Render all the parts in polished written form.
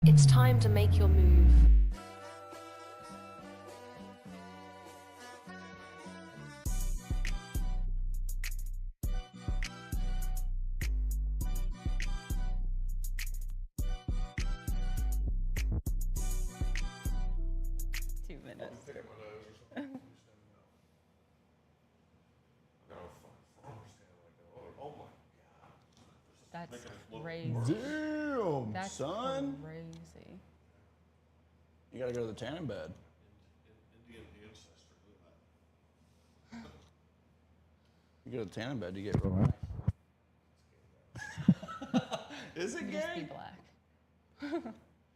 It's time to make your move. That's crazy. Damn, That's son. crazy. You gotta go to the tanning bed. Indian ancestor. You go to the tanning bed, you get real nice. Is it You just be gay? black.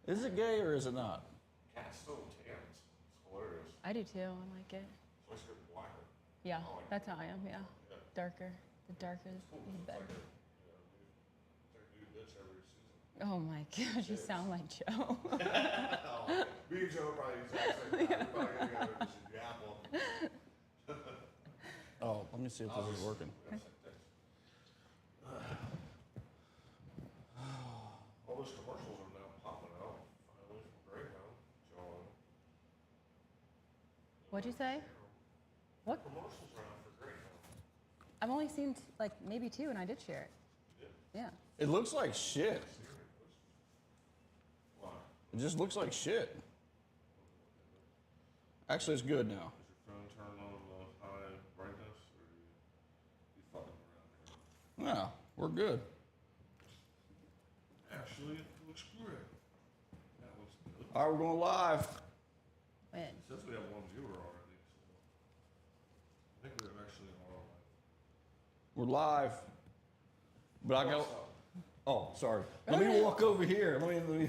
Is it gay or is it not? Cat's so tan. It's hilarious. I do too. I like it. So it's getting blacker. Yeah, that's how I am. Yeah, darker. The darker, the better. New bitch every season. Oh my gosh, you sound like Joe. Me and Joe probably use that same thing. We're probably gonna go to the apple. Oh, let me see if this is working. All those commercials are now popping out. Finally from Greyhound. Joe. What'd you say? What? Commercials are out for Greyhound. I've only seen like maybe 2, and I did share it. Yeah. It looks like shit. Why? It just looks like shit. Actually, it's good now. Is your phone turned on high brightness, or you fucking around here? Yeah, we're good. Actually, it looks great. That looks good. All right, we're going live. When? It says we have 1 viewer already, so I think we're actually on. We're live. But I go. Oh, sorry. Let me walk over here. Let me.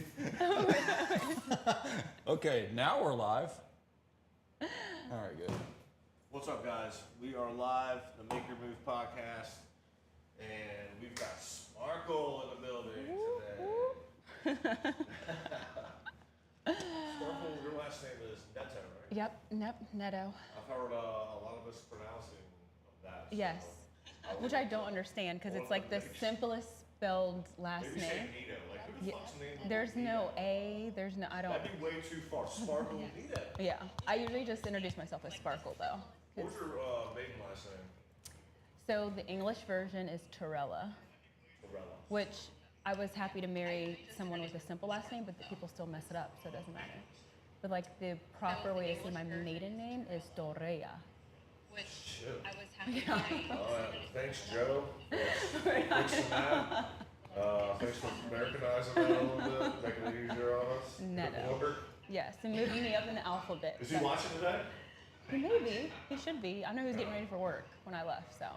Okay, now we're live. All right, good. What's up, guys? We are live, the Make Your Move podcast, and we've got Sparkle in the building today. Sparkle, your last name is Netto, right? Yep. Netto. I've heard a lot of us pronouncing that. so Yes. Which I don't understand because it's like the simplest spelled last Maybe say name. Nito. Like, who the fuck's name? There's no A. There's no. I don't. That'd be way too far. Sparkle Nito. Yeah. I usually just introduce myself as Sparkle though. What's your maiden last name? So the English version is Torella, Torella. which I was happy to marry someone with a simple last name, but the people still mess it up, so it doesn't matter. But like the proper way to say my maiden name is Dorea. Shit. I was happy to marry. Thanks, Joe. For fixing that. Thanks for Americanizing that a little bit, making it easier on us. Netto. Yes, and moving me up in the alphabet. Is he watching today? He may be. He should be. I know he was getting ready for work when I left, so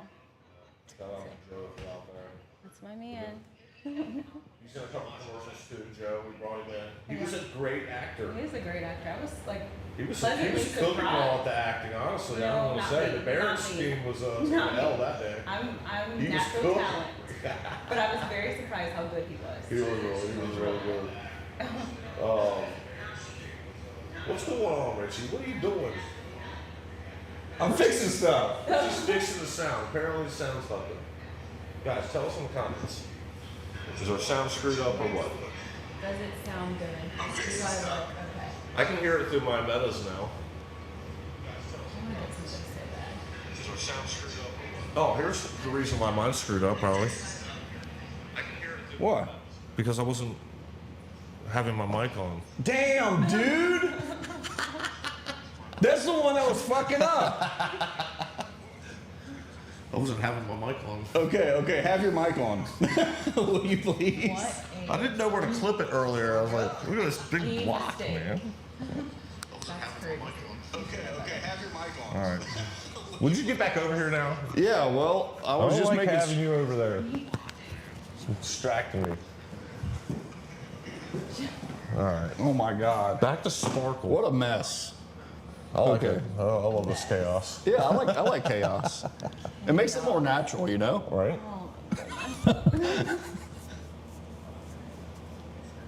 Shout out to Joe if you're out there. that's my man. He's in a couple commercials too, Joe. We brought him in. He was a great actor. He is a great actor. I was like, He was pleasantly cooking surprised. all at the acting, honestly. I No, don't want not to say. me, The Barrett not me. scheme was Not hell me. that day. I'm He was natural cooking. talent, but I was very surprised how good he was. He was really good. What's going on, Richie? What are you doing? I'm fixing stuff. Just fixing the sound. Apparently the sound's not good. Guys, tell us in the comments. Is our sound screwed up or what? Does it sound good? Do I look okay? I can hear it through my metas now. I want to get something so bad. Is our sound screwed up or what? Oh, here's the reason why mine's screwed up, probably. I can hear it through What? because I wasn't having my mic on. Damn, dude. That's the one that was fucking up. I wasn't having my mic on. Okay, have your mic on. Will you please? What I didn't know where to clip it earlier. I was like, look at this big a block, mistake. man. That's crazy. Okay, have your mic on. All right. Would you get back over here now? Yeah, well, I was just making. having you over there. It's distracting me. All right. Oh my God. Back to Sparkle. What a mess. I like Okay. it. I love this chaos. Yeah, I like chaos. It makes it more natural, you know? Right?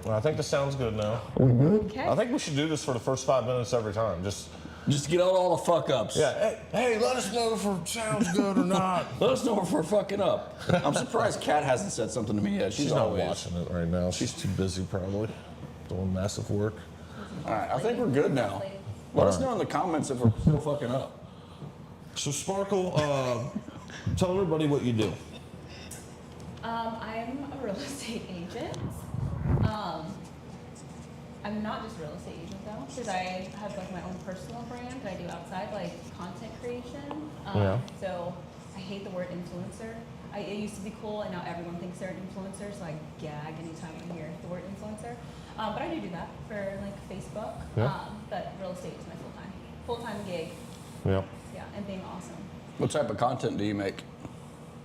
Well, I think this sounds good now. Okay. I think we should do this for the first 5 minutes every time. Just Just to get out all the fuck ups. yeah. Hey, let us know if it sounds good or not. Let us know if we're fucking up. I'm surprised Kat hasn't said something to me yet. She's not always. watching it right now. She's too busy, probably. doing massive work. All right, I think we're good now. Let us know in the comments if we're still fucking up. So Sparkle, tell everybody what you do. I'm a real estate agent. I'm not just a real estate agent though, because I have like my own personal brand that I do outside, like content creation. Yeah. So I hate the word influencer. It used to be cool, and now everyone thinks they're an influencer, so I gag anytime I hear the word influencer. But I do that for like Facebook. Yeah. But real estate is my full-time gig. Yeah. Yeah, and being awesome. What type of content do you make?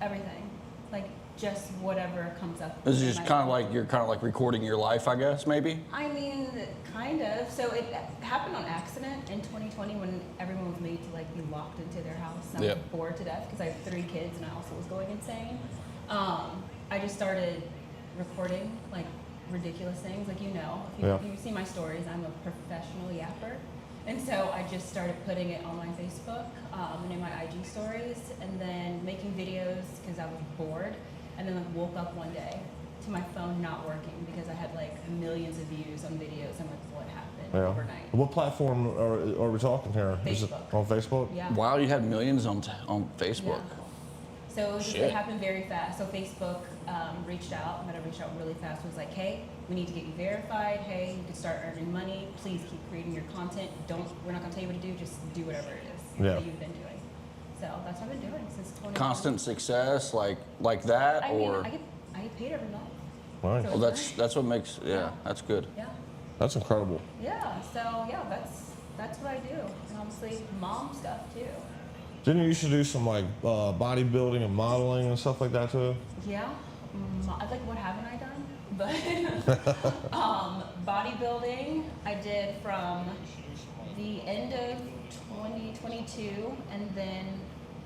Everything, like just whatever comes up. This is in just my kind of life. like, you're kind of like recording your life, I guess, maybe? I mean, kind of. So it happened on accident in 2020 when everyone was made to like be locked into their house. And I was Yep. bored to death because I have 3 kids and I also was going insane. I just started recording like ridiculous things, like you know, if Yeah. you see my stories, I'm a professional yapper. And so I just started putting it on my Facebook and in my IG stories, and then making videos because I was bored. And then like woke up one day to my phone not working because I had like millions of views on videos. I'm like, what happened overnight? What platform are we talking here? Is it Facebook. on Facebook? Yeah. Wow, you had millions on Facebook. Yeah. So it, just, Shit. it happened very fast. So Facebook reached out, and I reached out really fast. Was like, hey, we need to get you verified. Hey, you can start earning money. Please keep creating your content. We're not gonna tell you what to do. Just do whatever it is that you've been doing. So that's what I've been doing since 2020. Constant success, like that, I mean, or? I get paid every month. Nice. So Well, it's that's what makes, yeah, that's good. Yeah. That's incredible. Yeah. So yeah, that's what I do, and obviously mom stuff too. Didn't you used to do some like bodybuilding and modeling and stuff like that too? Yeah. Like what haven't I done? But bodybuilding I did from the end of 2022, and then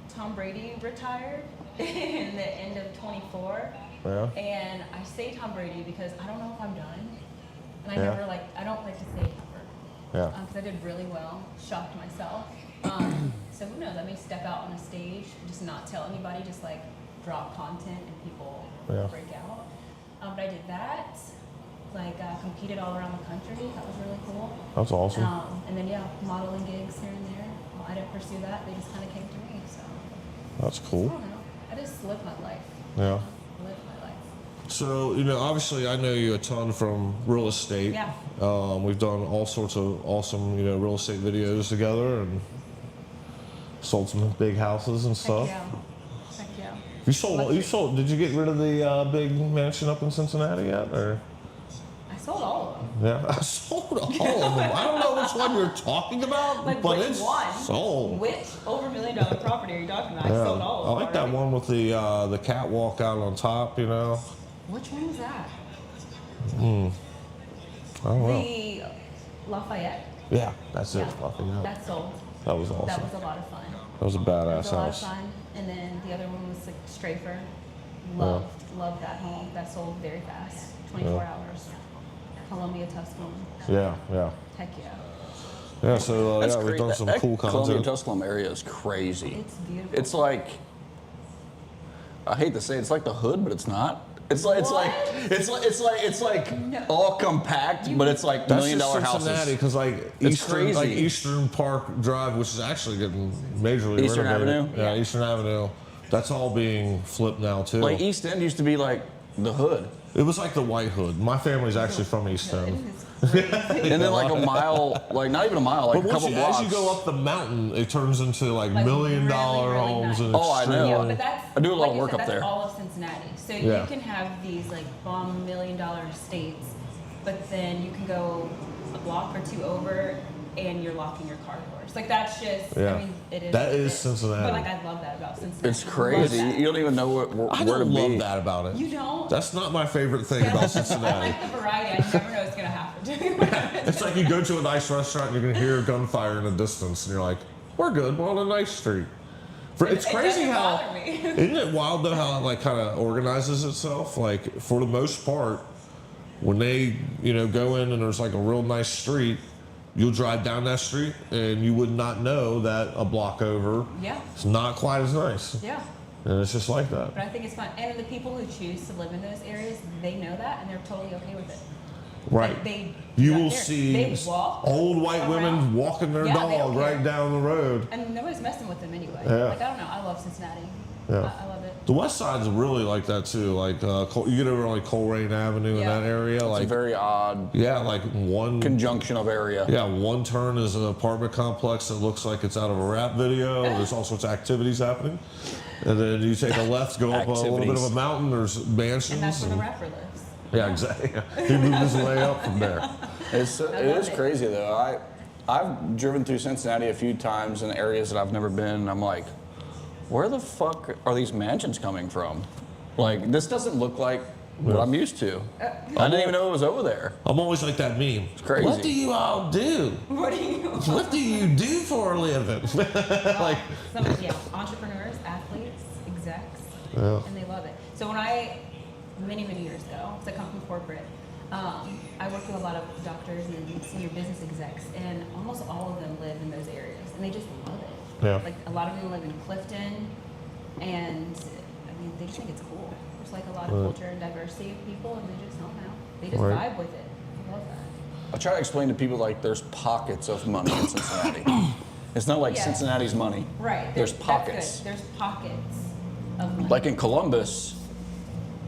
Tom Brady retired in the end of 24. Yeah. And I say Tom Brady because I don't know if I'm done, and I Yeah. I don't like to say ever. Yeah. Because I did really well, shocked myself. So who knows? I may step out on a stage, just not tell anybody, just like drop content and people break out. But I did that, like competed all around the country. That was really cool. That's awesome. And then modeling gigs here and there. Well, I didn't pursue that; they just kind of came to me. So That's I cool. don't know. I just live my life. Yeah. Live my life. So, obviously I know you a ton from real estate. Yeah. We've done all sorts of awesome, real estate videos together and sold some big houses and stuff. Heck yeah. Heck yeah. You sold, did you get rid of the big mansion up in Cincinnati yet, or? I sold all of them. Yeah, I sold all of them. I don't know which one you're talking about, Like but which it's one? sold. Which over $1 million property are you talking about? I Yeah. sold all of I them. like that already. one with the catwalk out on top, Which one was that? I don't know. The Lafayette. Yeah, that's it. Yeah. Fucking hell. That sold. That was awesome. That was a lot of fun. That was a That was badass a lot of house. fun. And then the other one was like Strafer. Loved that home. That sold very fast. 24 hours. Columbia, Tuscaloosa. Yeah. Heck yeah. Yeah, so That's we've great. done some That cool Columbia content. Tusculum area is crazy. It's beautiful. It's like, I hate to say it, it's like the hood, but it's not. It's like No. all compact, but it's like $1 That's million just Cincinnati, houses. because like It's crazy. Eastern Park Drive, which is actually getting majorly Eastern renovated. Avenue? Yeah, Yeah. Eastern Avenue. That's all being flipped now too. Like East End used to be like the hood, It was like the White Hood. My family's actually from East It End. is crazy. and then like a mile, like not even a mile, like But a couple blocks. as you go up the mountain, it turns into like Like million-dollar really, really homes nice. and Oh, I know. Yeah, extremely- but that's I do a lot like of you work said, up that's there. all of Cincinnati. So Yeah. you can have these like bomb $1 million estates, but then you can go a block or two over and you're locking your car doors. Like that's just Yeah. I mean it is That what it is Cincinnati. But like I love that about Cincinnati. It's crazy. Love that. You don't even know I where to don't love be. that about it. You don't? That's not my favorite thing Yeah, about I Cincinnati. like the variety. I never know what's gonna happen. It's like you go to a nice restaurant and you're gonna hear gunfire in the distance, and you're like, "We're good. We're on a nice street." It's It crazy doesn't how, bother me. isn't it wild though how it like kind of organizes itself? Like for the most part, when they go in and there's like a real nice street, you'll drive down that street and you would not know that a block over Yeah. it's not quite as nice, Yeah. and it's just like that. But I think it's fun. And the people who choose to live in those areas, they know that and they're totally okay with it. Right. Like, they You drive will there. see They walk old white around. women walking their Yeah, they dog don't right care. down the road. And nobody's messing with them anyway. Yeah. Like, I don't know. I love Cincinnati. Yeah. I love it. The west side's really like that too. Like you get over like Coleraine Avenue in Yeah. that area. It's Like a very odd yeah, like one conjunction of area. yeah, one turn is an apartment complex that looks like it's out of a rap video. There's all sorts of activities happening. And then you take a left, go up a little bit of Activities. a mountain, there's mansions. And that's where the rapper lives. yeah, exactly. He moved his way up from there. It love is it. crazy though. I've driven through Cincinnati a few times in areas that I've never been, and I'm like, where the fuck are these mansions coming from? Like, this doesn't look like what I'm used to. I didn't even know it was over there. I'm always like that meme. It's crazy. What do you all do? What do you What do you do for a living? like entrepreneurs, athletes, execs, Yeah. and they love it. So when many years ago, because I come from corporate, I worked with a lot of doctors and senior business execs, and almost all of them live in those areas, and they just love it. Yeah. Like, a lot of them live in Clifton, and I mean, they just think it's cool. There's like a lot of culture and diversity of people, and they just don't know. They just Right. vibe with it. I love that. I try to explain to people like there's pockets of money in Cincinnati. It's not like Yeah. Cincinnati's money. Right. There's that's pockets. good. There's pockets of money. Like in Columbus,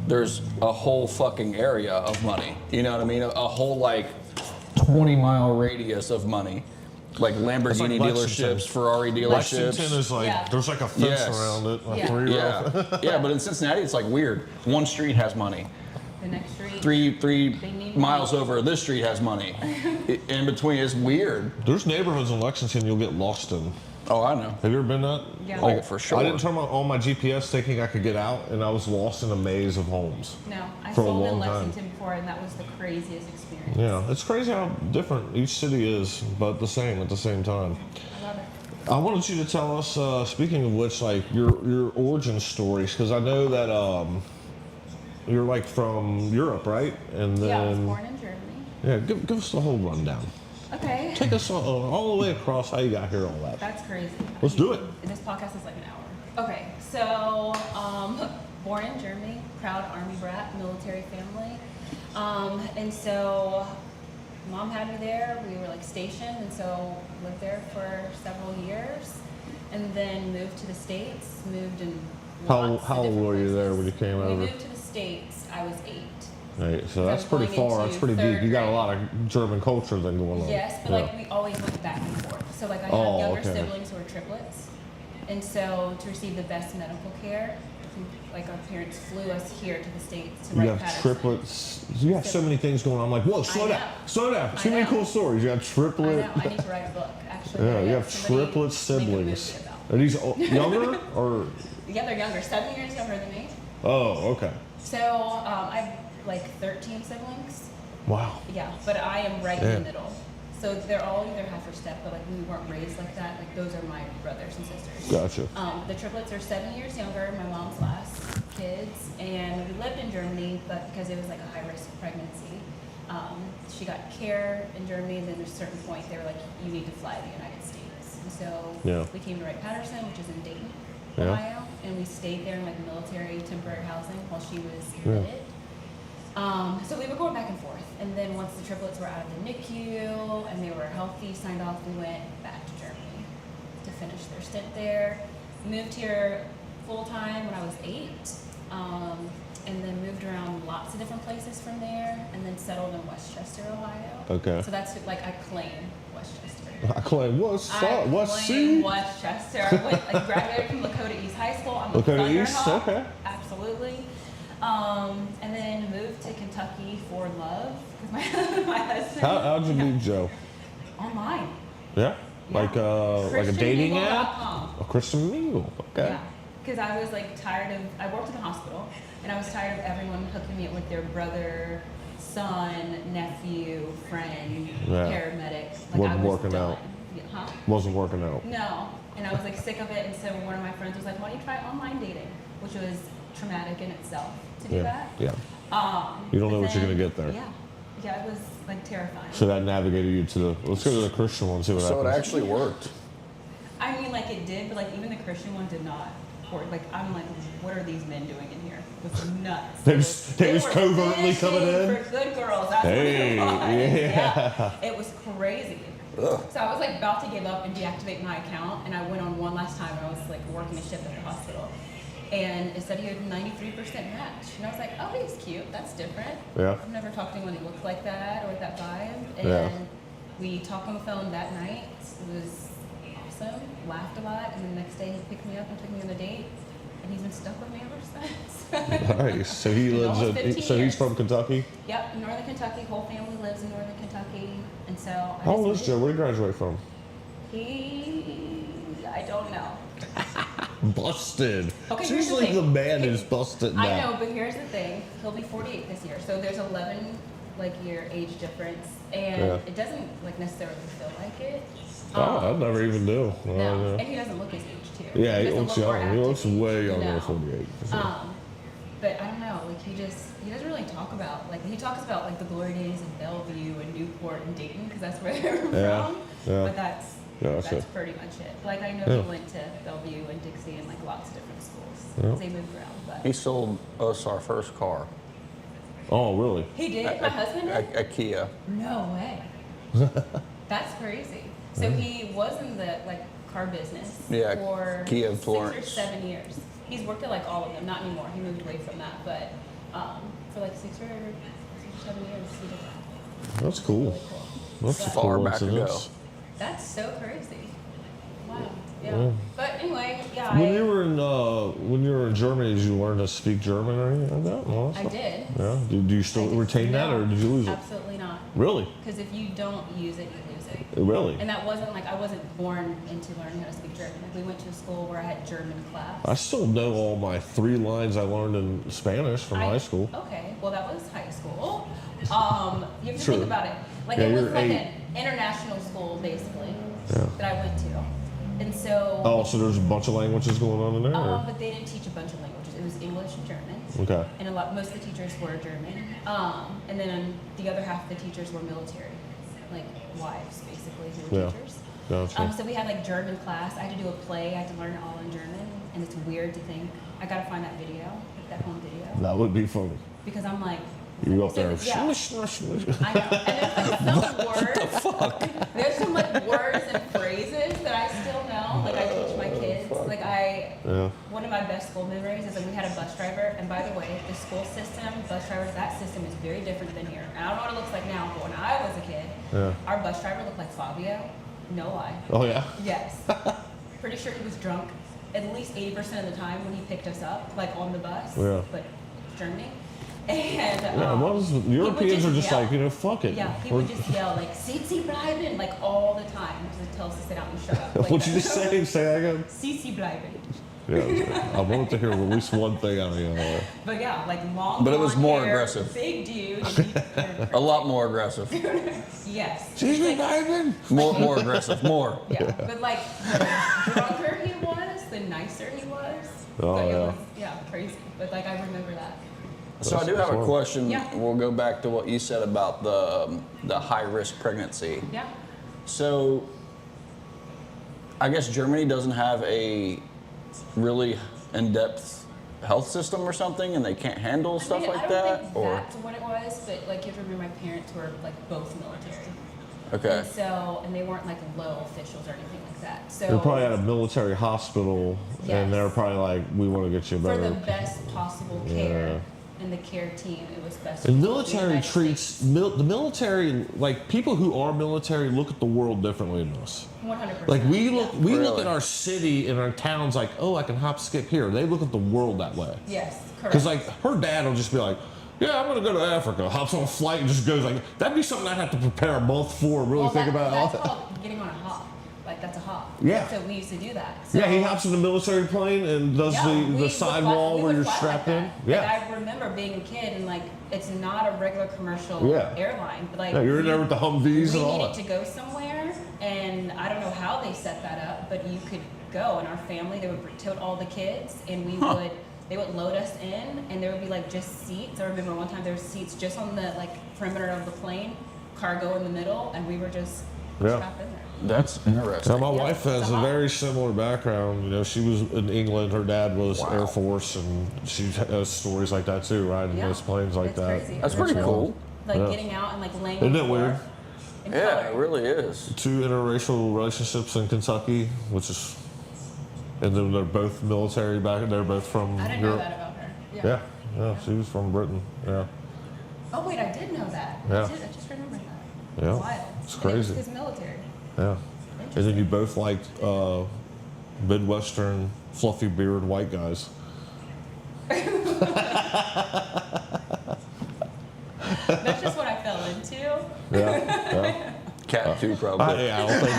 there's a whole fucking area of money. You know what I mean? A whole like 20-mile radius of money. Like Lamborghini Lexington. dealerships, Ferrari dealerships. Lexington is like Yeah. there's like a fence Yes. around it, a Yeah. 3-row. Yeah, yeah, but in Cincinnati it's like weird. One street has money. The next street. Three They need miles money. over, this street has money. In between, it's weird. There's neighborhoods in Lexington you'll get lost in. Oh, I know. Have you ever been that? Yeah. Oh, for sure. I didn't turn on my GPS thinking I could get out, and I was lost in a maze of homes. No, I For a sold in long time. Lexington before, and that was the craziest experience. Yeah, it's crazy how different each city is, but the same at the same time. I love it. I wanted you to tell us, speaking of which, like your origin stories, because I know that you're like from Europe, right? And then Yeah, I was born in Germany. yeah, give us the whole rundown. Okay. Take us all the way across how you got here, all that. That's crazy. Let's do it. This podcast is like an hour. Okay, so born in Germany, proud Army brat, military family. And so mom had me there. We were like stationed, and so lived there for several years, and then moved to the States. Moved in. How lots of old different were you there when you places. came we over? moved to the States. I was 8. Right, so I that's was pretty going far. into That's pretty deep. third You got a grade. lot of German culture then going on. Yes, but Yeah. like we always went back and forth. So like I had Oh, younger okay. siblings who were triplets, and so to receive the best medical care, like our parents flew us here to the States to You Wright have Patterson. triplets. You have so many things going on. I'm like, whoa, slow I down, know. slow down. I Too many know. cool stories. You have I triplet. know. I need to write a book. Actually. Yeah, you have somebody triplet make a siblings. movie about. Are these younger or? Yeah, they're younger, 7 years younger than me. Oh, okay. So I have like 13 siblings. Wow. Yeah, but I am right in Yeah. the middle. So they're all either half or step, but like we weren't raised like that. Like those are my brothers and sisters. Gotcha. The triplets are 7 years younger, my mom's last kids, and we lived in Germany, but because it was like a high-risk pregnancy, she got care in Germany, and then at a certain point they were like, you need to fly to the United States. And so Yeah. we came to Wright Patterson, which is in Dayton, Yeah. Ohio, and we stayed there in like military temporary housing while she was Yeah. admitted. So we were going back and forth, and then once the triplets were out of the NICU and they were healthy, signed off, we went back to Germany to finish their stint there. Moved here full time when I was 8, and then moved around lots of different places from there, and then settled in Westchester, Ohio. Okay. So that's like I claim Westchester. I claim what's I up? What's claim C? Westchester. I graduated from Lakota East High School. I'm a Lakota East, Thunderhawk. okay. Absolutely. And then moved to Kentucky for love because my husband. How'd you meet Joe? Online. Yeah. Like a dating app? ChristianMingle.com. A Christian Mingle. Okay. Yeah, because I was like tired of. I worked in a hospital, and I was tired of everyone hooking me up with their brother, son, nephew, friend, Yeah. paramedic. Wasn't I was working done. out. Yeah, huh? Wasn't working out. No, and I was like sick of it, and so one of my friends was like, "Why don't you try online dating?" Which was traumatic in itself to do Yeah. that. Yeah. You don't know but what you're then- gonna get there. Yeah, it was like terrifying. So that navigated you to the. Let's go to the Christian one. See what So it happens. actually worked. I mean, like it did, but like even the Christian one did not. report. Like, I'm like, what are these men doing in here? It was nuts. They was were covertly coming fishing in? for good girls. That's Hey, what it was. yeah. It was crazy. Ugh. So I was like about to give up and deactivate my account, and I went on one last time. I was like working a shift at the hospital, and it said he had 93% match, and I was like, oh, he's cute. That's different. Yeah. I've never talked to anyone who looked like that or with that vibe, and Yeah. we talked on the phone that night. It was awesome. Laughed a lot, and the next day he picked me up and took me on a date, and he's been stuck with me ever since. Nice. So he lives Almost in. 15 So he's years. from Kentucky. Yep, Northern Kentucky. Whole family lives in Northern Kentucky, and so I How old just is Joe? Where did he graduate from? I don't know. Busted. Okay, It's here's the usually thing. the man Okay, is busted now. I know, but here's the thing. He'll be 48 this year, so there's 11 year age difference, and Yeah. it doesn't like necessarily feel like it. Oh, I never even knew. No, Oh, and yeah. he doesn't look his age too. Yeah, he doesn't looks look more young. He active. looks way younger No. than 48. for sure. But I don't know, like he doesn't really talk about, like he talks about like the glory days in Bellevue and Newport and Dayton because that's where they're Yeah, from. yeah. But that's Gotcha. pretty much it. Like I know Yeah. he went to Bellevue and Dixie and like lots of different schools. Yeah. 'Cause they moved around, but He sold us our first car. Oh, really? he did. My husband did. A Kia. No way. That's crazy. So he was in the like car business Yeah, for Kia 6 or Florence. 7 years. He's worked at like all of them, not anymore. He moved away from that, but for like 6 or 7 years he did that. That's cool. Really cool. That's But a Far back coincidence. that's so crazy. Wow. Yeah. Yeah. But anyway, yeah. When you were in Germany, did you learn to speak German or anything like that? No, I did. Yeah. Do you still I did. retain that, No, or did you lose it? Absolutely not. Really? Because if you don't use it, you lose it. Really? And that wasn't like I wasn't born into learning how to speak German. Like we went to a school where I had German class. I still know all my 3 lines I learned in Spanish from high school. Okay, well that was high school. You have to True. think about it. Like Yeah, it was you're like 8. an international school basically Yeah. that I went to, and so. Oh, so there's a bunch of languages going on in there? or- But they didn't teach a bunch of languages. It was English and German. Okay. And most of the teachers were German. And then the other half of the teachers were military, like wives basically who were Yeah. teachers. Gotcha. So we had like German class. I had to do a play. I had to learn it all in German, and it's weird to think. I gotta find that video, like that home video, That would be funny. because I'm like. You up So, there? yeah. I know. And there's like some words. There's some like words and phrases that I still know. Like I teach my kids. Like Yeah. one of my best school memories is that we had a bus driver. And by the way, the school system, bus drivers, that system is very different than here. And I don't know what it looks like now, but when I was a kid, Yeah. our bus driver looked like Fabio. No lie. Oh yeah. Yes. Pretty sure he was drunk at least 80% of the time when he picked us up, like on the bus. Yeah. But Germany. And Yeah. Most he would Europeans are just yell. like, fuck it. Yeah, he would just yell like "Sitzi bleiben" like all the time to tell us to sit down and shut up. Like What'd you just say? Say that again. "Sitzi bleiben." Yeah. I wanted to hear at least one thing out of you. But yeah, like long. But it was blonde more hair, aggressive. Big dude. and A lot more aggressive. Yes. Excuse me, Ivan. More aggressive. More. Yeah, but like the drunker he was, the nicer he was. Oh, But it yeah. was, yeah, crazy. But like I remember that. So I do have a That's question. Yeah. We'll go back to what you said about the high risk pregnancy. Yeah. So I guess Germany doesn't have a really in-depth health system or something, and they can't handle stuff I like don't that. think Or that's what it was, but like you have to remember, my parents were like both military. okay, And so, and they weren't like low officials or anything like that. So They're probably at a military hospital, Yes. and they're probably like, we want to get you for better. the best possible care and the care team, it was best. And for the military United treats States. the military, like people who are military look at the world differently than us. 100%. Like we look Really? at our city and our towns like, oh, I can hop skip here. They look at the world that way. Yes, correct. Because like her dad will just be like, yeah, I'm gonna go to Africa. Hops on a flight and just goes like, that'd be something I'd have to prepare a month for. Really Well, think about all that's that. called getting on a hop. Like that's a hop. Yeah. So we used to do that. So, Yeah, he hops in the military plane and does yeah, we the would sidewall fly- we where would you're fly strapped like in. that. Yeah. Like, I remember being a kid and like it's not a regular commercial Yeah. airline, but like Yeah, you're in there with the Humvees we and all needed that. to go somewhere, and I don't know how they set that up, but you could go. And our family, they would tote all the kids, and they would load us in, and there would be like just seats. I remember one time there were seats just on the like perimeter of the plane, cargo in the middle, and we were just Yeah. strap in there. That's interesting. Now, my Yeah, wife has it's a a very lot. similar background. You know, she was in England. Her dad was Wow. Air Force, and she has stories like that too, riding Yeah. those planes like It's that. crazy. That's pretty Just, cool. Like Yeah. getting out and like laying Isn't on the it floor weird? and Yeah, coloring. it really is. 2 interracial relationships in Kentucky, which is, and then they're both military back. They're both from I didn't know Europe. that about her. Yeah, yeah, she was from Britain. Yeah, Oh wait, I did know that. Yeah. I just remembered that. Yeah. Wild. It's And crazy. It was his military. yeah. And then you both liked Midwestern, fluffy beard white guys. That's just what I fell into. Yeah, yeah. Cat too, probably. Yeah, I don't think.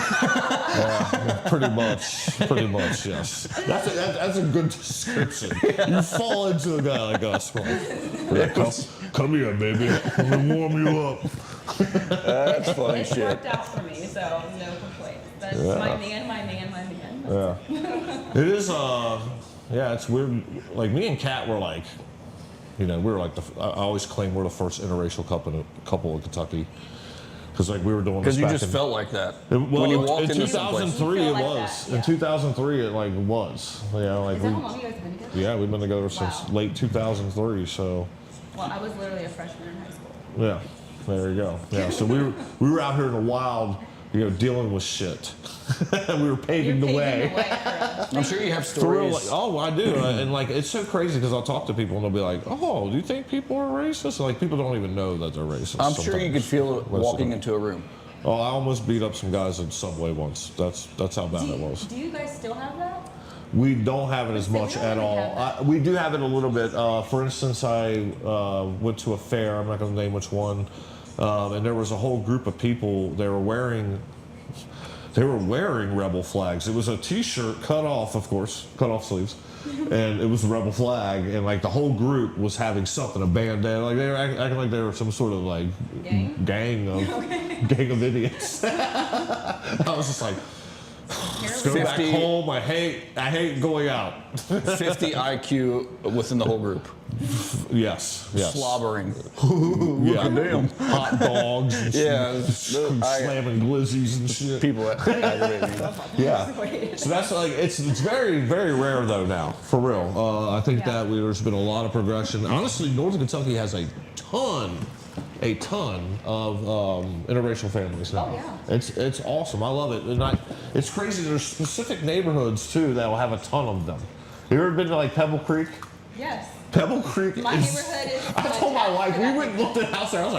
Yeah, pretty much, yes. That's a good description. You fall into a guy like us, man. Yeah, come here, baby. I'm gonna warm you up. That's funny It shit. worked out for me, so no complaints. That's Yeah. my man. Yeah. It is. Yeah, it's weird. Like me and Kat were like, we were like I always claim we're the first interracial couple in Kentucky. Because like we were doing this Because you back just in, felt like that. well, when you walked in into some place. 2003 You it feel like was. that, In yeah. 2003 it like was. You know, like Is that how long you guys have been together? yeah, we've been together since Wow. late 2003. So Well, I was literally a freshman in high school. yeah, there you go. Yeah, so we were out here in the wild, dealing with shit. We were paving the way. for us. I'm sure you have For real, stories. like, oh, I do, and like it's so crazy because I'll talk to people and they'll be like, "Oh, do you think people are racist?" Like people don't even know that they're racist. I'm sure you could sometimes. feel it Most of walking them. into a room. Oh, I almost beat up some guys at Subway once. That's how bad it was. Do you guys still have that? We don't have it as We don't much at really all. have that. We do have it a little bit. For instance, I went to a fair. I'm not going to name which one, and there was a whole group of people. They were wearing rebel flags. It was a T-shirt, cut off, of course, cut off sleeves, and it was a rebel flag. And like the whole group was having something, a bandana. Like they were acting like they were some sort of like gang of idiots. I was just like, let's go back 50 home. I hate going out. 50 IQ within the whole group. Yes. Slobbering. Yeah. Damn. Hot dogs. And Yeah. slamming glizzies and shit. People that aggravate me. Yeah. So that's like it's very very rare though now, for real. I think Yeah. that there's been a lot of progression. Honestly, Northern Kentucky has a ton of interracial families now. Oh, yeah. It's awesome. I love it, and it's crazy. There's specific neighborhoods too that will have a ton of them. You ever been to like Pebble Creek? Yes. Pebble Creek My neighborhood is I told my wife, we fantastic. went and looked at a house there. I was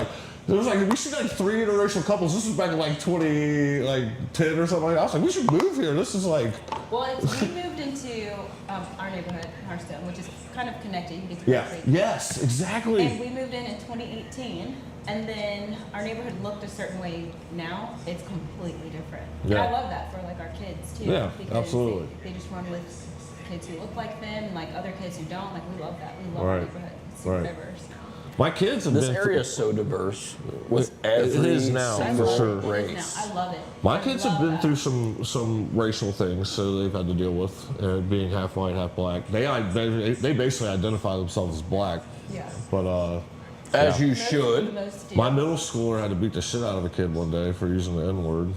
like, we see like 3 interracial couples. This was back in like 2010 or something like that. I was like, we should move here. This is like, Well, we moved into our neighborhood, Hearthstone, which is kind of connected. You can get to yeah, Creek. yes, exactly. And we moved in 2018, and then our neighborhood looked a certain way. Now it's completely different. And Yeah. I love that for like our kids too. Yeah, because absolutely. They just run with kids who look like them, and like other kids who don't. Like we love that. We love Right, our neighborhood. It's super right. diverse now. My kids have This been. area is so diverse with It every is now, for single sure. It is race. now. I love it. My I kids have love been that. through some racial things, so they've had to deal with being half white, half black. They basically identify themselves as black, Yeah. but As yeah. you should. Most do. My middle schooler had to beat the shit out of a kid one day for using the N word.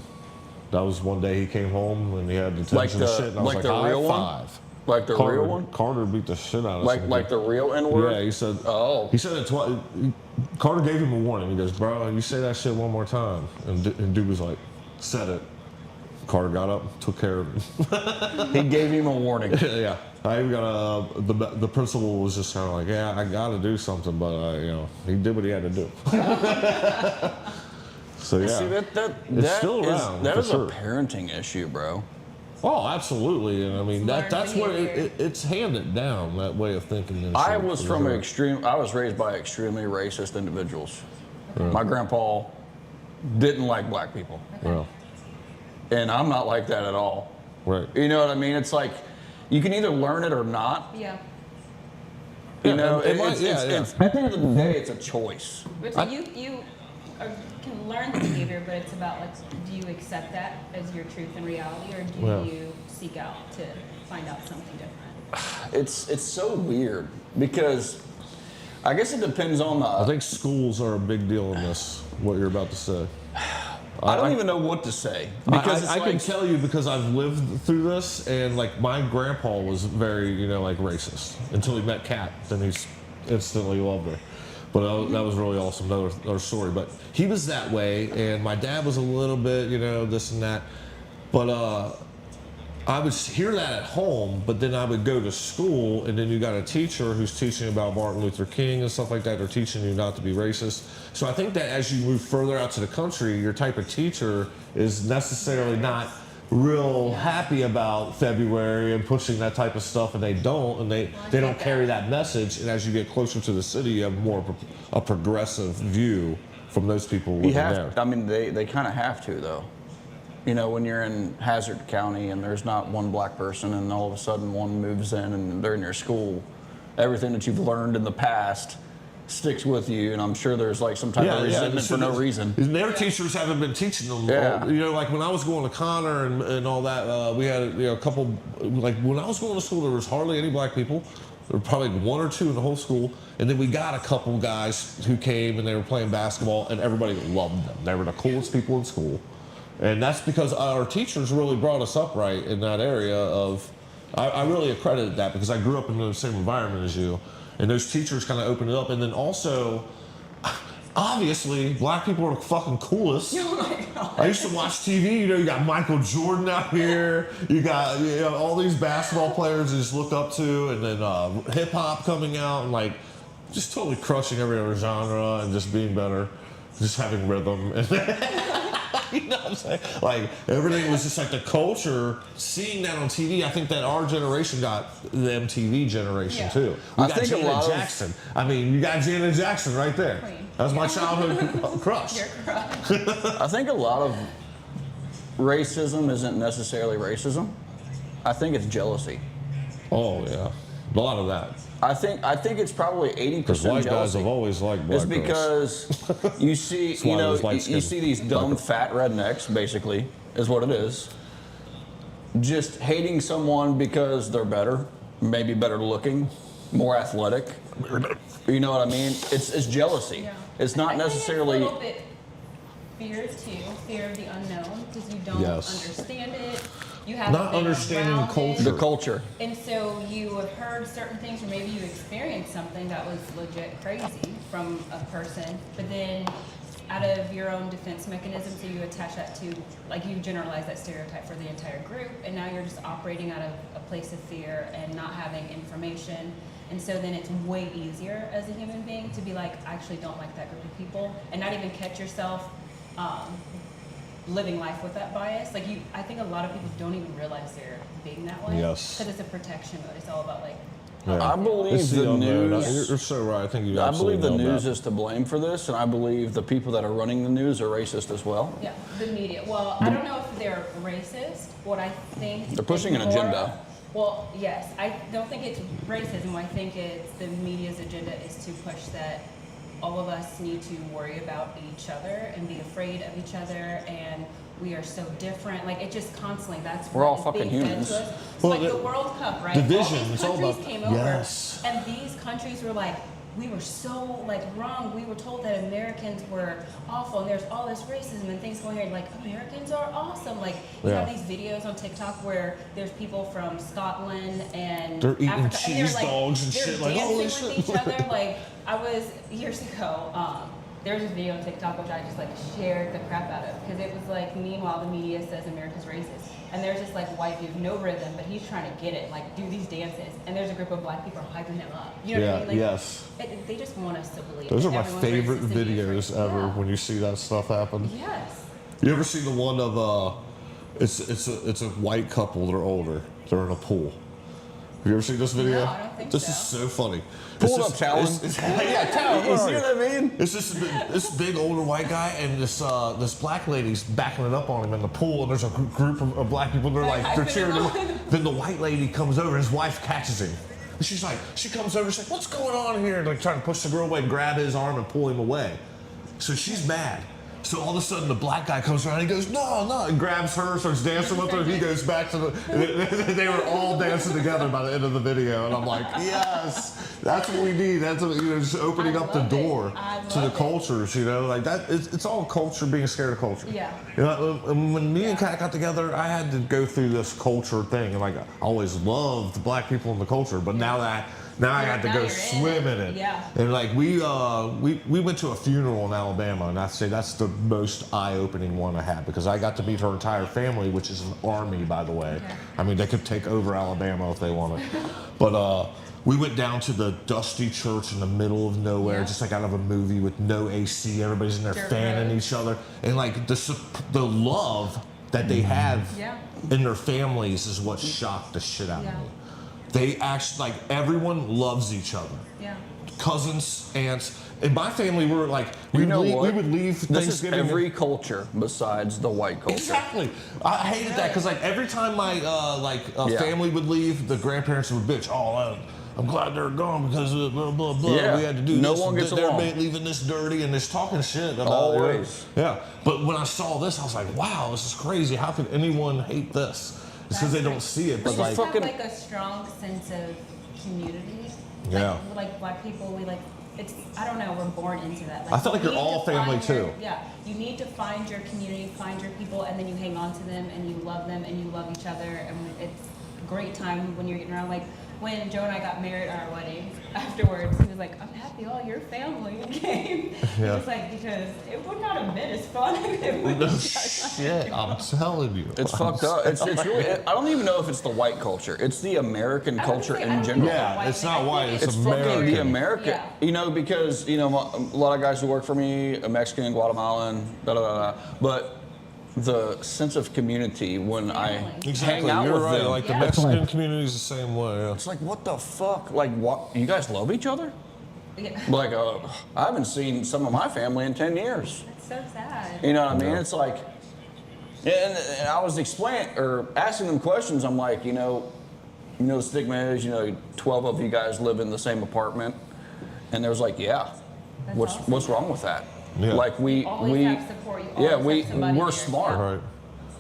That was one day he came home and he had detention Like and the- shit, and I was like like, the high real one? five. Like the Carter, real one? Carter beat the shit out of Like some like kid. the real N word? Yeah, he said. Oh. He said it twice. Carter gave him a warning. He goes, "Bro, you say that shit one more time." And dude was like, "Said it." Carter got up, took care of him. He gave him a warning. Yeah, I even got the principal was just kind of like, "Yeah, I got to do something," but he did what he had to do. So yeah. See, It's still around, that for is sure. a parenting issue, bro. Oh, absolutely, and I mean Learned that's what behavior. it's handed down, that way of thinking. And I shit, was for sure. I was raised by extremely racist individuals. My grandpa didn't like black people, Yeah, and I'm not like that at all. right. You know what I mean? It's like you can either learn it or not. Yeah. You know, it might- it's at the end of the day, it's a choice. But so you can learn the behavior, but it's about like, do you accept that as your truth and reality, or do Yeah. you seek out to find out something different? It's so weird because I guess it depends on the. I think schools are a big deal in this. What you're about to say. I don't even know what to say because I can tell you because I've lived through this, and like my grandpa was very, like racist until he met Kat. Then he's instantly loved her. But that was really awesome. Another story. But he was that way, and my dad was a little bit, this and that. But I would hear that at home, but then I would go to school, and then you got a teacher who's teaching about Martin Luther King and stuff like that. They're teaching you not to be racist. So I think that as you move further out to the country, your type of teacher is necessarily not real happy about February and pushing that type of stuff, and they don't carry that message. And as you get closer to the city, you have more a progressive view from those people living there. I mean, they kind of have to, though. When you're in Hazard County and there's not one black person and all of a sudden one moves in and they're in your school, everything that you've learned in the past sticks with you, and I'm sure there's like some type of resentment for no reason. Their teachers haven't been teaching them. Like when I was going to Connor and all that, we had a couple, like when I was going to school, there was hardly any black people. There were probably one or two in the whole school, and then we got a couple guys who came and they were playing basketball, and everybody loved them. They were the coolest people in school. And that's because our teachers really brought us up right in that area of, I really accredited that because I grew up in the same environment as you. And those teachers kind of opened it up. And then also, obviously, black people are the fucking coolest. Oh my God. I used to watch TV, you got Michael Jordan out here, you got all these basketball players you just look up to, and then hip hop coming out and like just totally crushing every other genre and just being better, just having rhythm. You know what I'm saying? Like, everything was just like the culture, seeing that on TV. I think that our generation got the MTV generation, too. We got Janet Jackson. I mean, you got Janet Jackson right there. Queen. That was my childhood crush. Your crush. I think a lot of racism isn't necessarily racism. I think it's jealousy. Oh, yeah. A lot of that. I think it's probably 80% Because white jealousy. guys have always liked black It's because you see, you see these dumb fat rednecks, basically, is what it is. Just hating someone because they're better, maybe better looking, more athletic. You know what I mean? It's jealousy. Yeah. It's not necessarily. It's a little bit fear too, fear of the unknown, because you don't understand it. You haven't Not been understanding around culture. it. The culture. And so you have heard certain things, or maybe you experienced something that was legit crazy from a person, but then out of your own defense mechanism, so you attach that to, like, you generalize that stereotype for the entire group, and now you're just operating out of a place of fear and not having information. And so then it's way easier as a human being to be like, I actually don't like that group of people, and not even catch yourself living life with that bias. Like, I think a lot of people don't even realize they're being that way. Yes. Because it's a protection mode. It's all about like. I believe It's the unknown. news. You're so right. I think you I absolutely believe the nailed news that. is to blame for this, and I believe the people that are running the news are racist as well. Yeah, the media. Well, I don't know if they're racist. What I think They're pushing is an more- agenda. Well, yes. I don't think it's racism. I think it's the media's agenda is to push that all of us need to worry about each other and be afraid of each other, and we are so different. Like, it just constantly, that's We're all what is fucking being fed humans. to us. It's Well, like the World Cup, right? division, All these it's all countries about- came over, yes. and these countries were like, we were so like wrong. We were told that Americans were awful, and there's all this racism and things going on. Like, Americans are awesome. Like, you have these videos on TikTok where there's people from Scotland and They're eating Africa, and cheese they're, like, dogs and they're shit, like, dancing holy with shit. each other. Like, I was years ago. There was a video on TikTok which I just like shared the crap out of, because it was like, meanwhile the media says America's racist, and there's this like white dude, no rhythm, but he's trying to get it, like do these dances, and there's a group of black people hyping him up. You know what I mean? Like, yes. They just want us to believe. Those that are my everyone's favorite racist and being videos racist. ever Yeah. when you see that stuff happen. Yes. You ever seen the one of it's a white couple, they're older, they're in a pool. Have you ever seen this video? No, I don't think this so. is so funny. Pull It's it up, just- Talon. Yeah, Talon. You see what I mean? It's just this big older white guy, and this black lady's backing it up on him in the pool, and there's a group of black people. They're like they're hyping cheering him him. on. Then the white lady comes over, and his wife catches him. And she's like, she comes over, she's like, "What's going on here?" And like trying to push the girl away, grab his arm, and pull him away. So she's mad. So all of a sudden the black guy comes around and he goes, no, no, and grabs her, starts dancing with her. He goes back to they were all dancing together by the end of the video. And I'm like, yes, that's what we need. That's what, just opening up the door to the cultures, like that. It's all culture, being scared of culture. Yeah. When me and Kat got together, I had to go through this culture thing. And like, I always loved black people in the culture, but now I had to Now go you're swim in it. Yeah. And like we went to a funeral in Alabama, and I'd say that's the most eye-opening one I had, because I got to meet her entire family, which is an army, by the way. Okay. I mean, they could take over Alabama if they wanted. But we went down to the dusty church in the middle of nowhere, Yeah. just like out of a movie with no AC. Everybody's in there Dirt fanning road. each other, and like the love that they have Yeah. in their families is what shocked the shit out Yeah. of me. They actually, like, everyone loves each other. Yeah. Cousins, aunts. In my family, we were like, we would leave This is Thanksgiving. every culture besides the white culture. Exactly. I hated that, because like every time my Yeah. family would leave, the grandparents would bitch. Oh, I'm glad they're gone because blah blah blah. Yeah. We had to do No this. one gets they're along. leaving this dirty and just talking shit about Always. Yeah. But when I saw this, I was like, wow, this is crazy. How could anyone hate this? It's because they don't see it. We But just like, have fucking- like a strong sense of community. Yeah. Like black people, it's, I don't know, we're born into that. I feel like you you're need all to family find your- too. Yeah. You need to find your community, find your people, and then you hang on to them and you love them and you love each other. And it's a great time when you're getting around. Like when Joe and I got married at our wedding, afterwards, he was like, I'm happy all your family came. Yeah. It was like, because it would not have been as fun if it no was shit, I'm telling you. It's fucked up. It's really. I don't even know if it's the white culture. It's the American I would culture say- I in don't general. know. Yeah, it's not white, It's it's fucking the American. American. Yeah. Because a lot of guys who work for me, a Mexican, Guatemalan, da da da da. But the sense of community when I Exactly, hang out you're with right. them, Like the Yeah. Mexican community is the same way. Yeah. it's like, what the fuck? Like, what? You guys love each other? Yeah. Like, I haven't seen some of my family in 10 years. It's so sad. You know what I mean? It's like, and I was explaining or asking them questions. I'm like, the stigma is, 12 of you guys live in the same apartment, and there was like, yeah, That's what's awesome. what's wrong with that? Yeah. Like we Always have support. You yeah, always have somebody we're there. smart.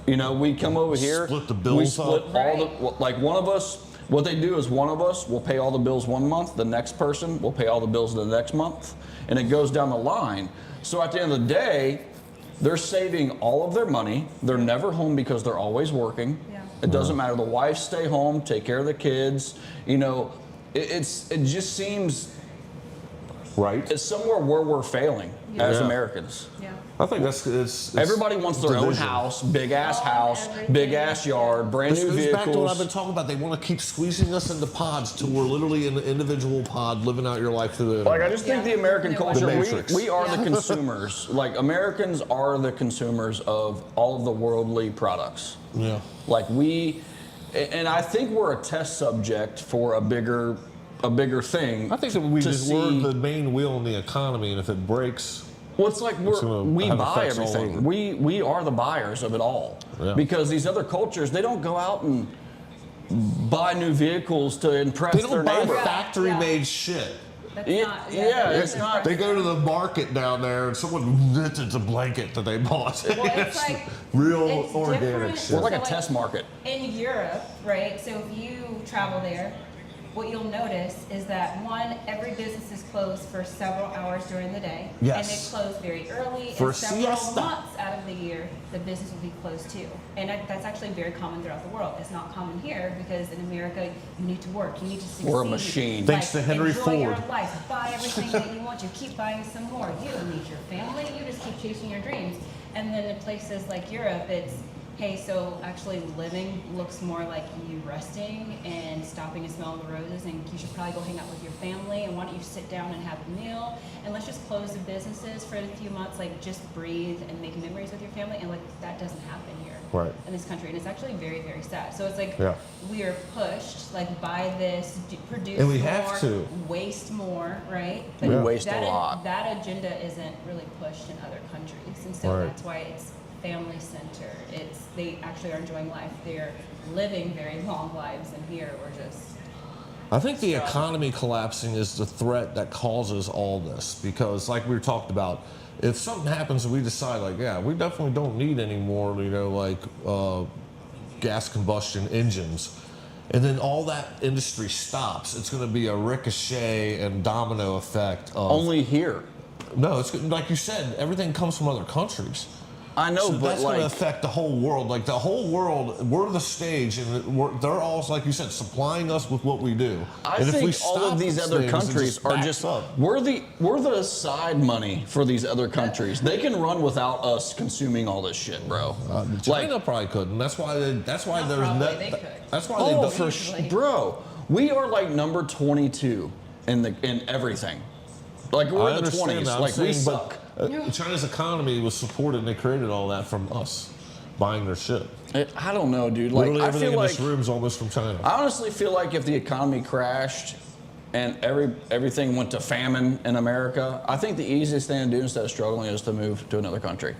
Right. We come over here. Split the We bills split up. all the Right. like one of us. What they do is one of us will pay all the bills one month. The next person will pay all the bills the next month, and it goes down the line. So at the end of the day, they're saving all of their money. They're never home because they're always working. Yeah. It doesn't matter. The wives stay home, take care of the kids. It just seems Right. it's somewhere where we're failing as Yeah. Americans. Yeah. I think it's Everybody wants their own division. house, big ass Oh, house, everything. big ass yard, brand This new goes back to what I've been vehicles. talking about. They want to keep squeezing us into pods till we're literally in an individual pod living out your life through the Like I internet. just think Yeah. the American The culture, Matrix. we are Yeah. the consumers. Like Americans are the consumers of all of the worldly products. Yeah. Like and I think we're a test subject for a bigger thing. I think that we're the main wheel in the economy, and if it breaks, Well, it's like gonna we have buy effects all everything. over. We are the buyers of it all. Yeah. Because these other cultures, they don't go out and buy new vehicles to impress they their don't buy neighbor. factory-made shit. That's Yeah, not. yeah, that's it's not- They go to the market down there, and someone knitted a blanket that they bought. Well, it's like real it's organic different. shit. We're like a So, test market. In Europe, right? So if you travel there, what you'll notice is that one, every business is closed for several hours during the day. Yes. And they close very early. For and several siesta. months out of the year, the business will be closed too. And that's actually very common throughout the world. It's not common here because in America, you need to work, you need to succeed. We're a machine. Thanks to Henry enjoy your Ford. life, buy everything that you want. You keep buying some more. You don't need your family. You just keep chasing your dreams. And then in places like Europe, it's, hey, so actually living looks more like you resting and stopping and smelling the roses, and you should probably go hang out with your family, and why don't you sit down and have a meal, and let's just close the businesses for a few months, like just breathe and make memories with your family, and like that doesn't happen here Right. in this country, and it's actually very, very sad. So it's like Yeah. we are pushed, like buy this, produce And we more, have to. waste more, right? We waste a that lot. That agenda isn't really pushed in other countries, and so Right. that's why it's family centered. They actually are enjoying life. They're living very long lives, and here we're just. I think the economy collapsing is the threat that causes all this, because like we were talking about, if something happens and we decide like, yeah, we definitely don't need any more, gas combustion engines, and then all that industry stops, it's going to be a ricochet and domino effect of Only here. no, it's like you said, everything comes from other countries. I know, So but that's going to like, affect the whole world. Like the whole world, we're the stage, and they're all, like you said, supplying us with what we do. I and think if we all stop of these these other things, it countries are backs just up. we're the side money for these other countries. They can run without us consuming all this shit, bro. China probably couldn't. That's why. That's why there's probably, they could. That's why Oh, they. for Usually. bro, we are like number 22 in everything. Like we're I in the understand 20s. that. I'm Like we saying, suck. but China's economy was supported, and they created all that from us buying their shit. I don't know, dude. Like Literally I everything feel in like this room is almost from China. I honestly feel like if the economy crashed and everything went to famine in America, I think the easiest thing to do instead of struggling is to move to another country,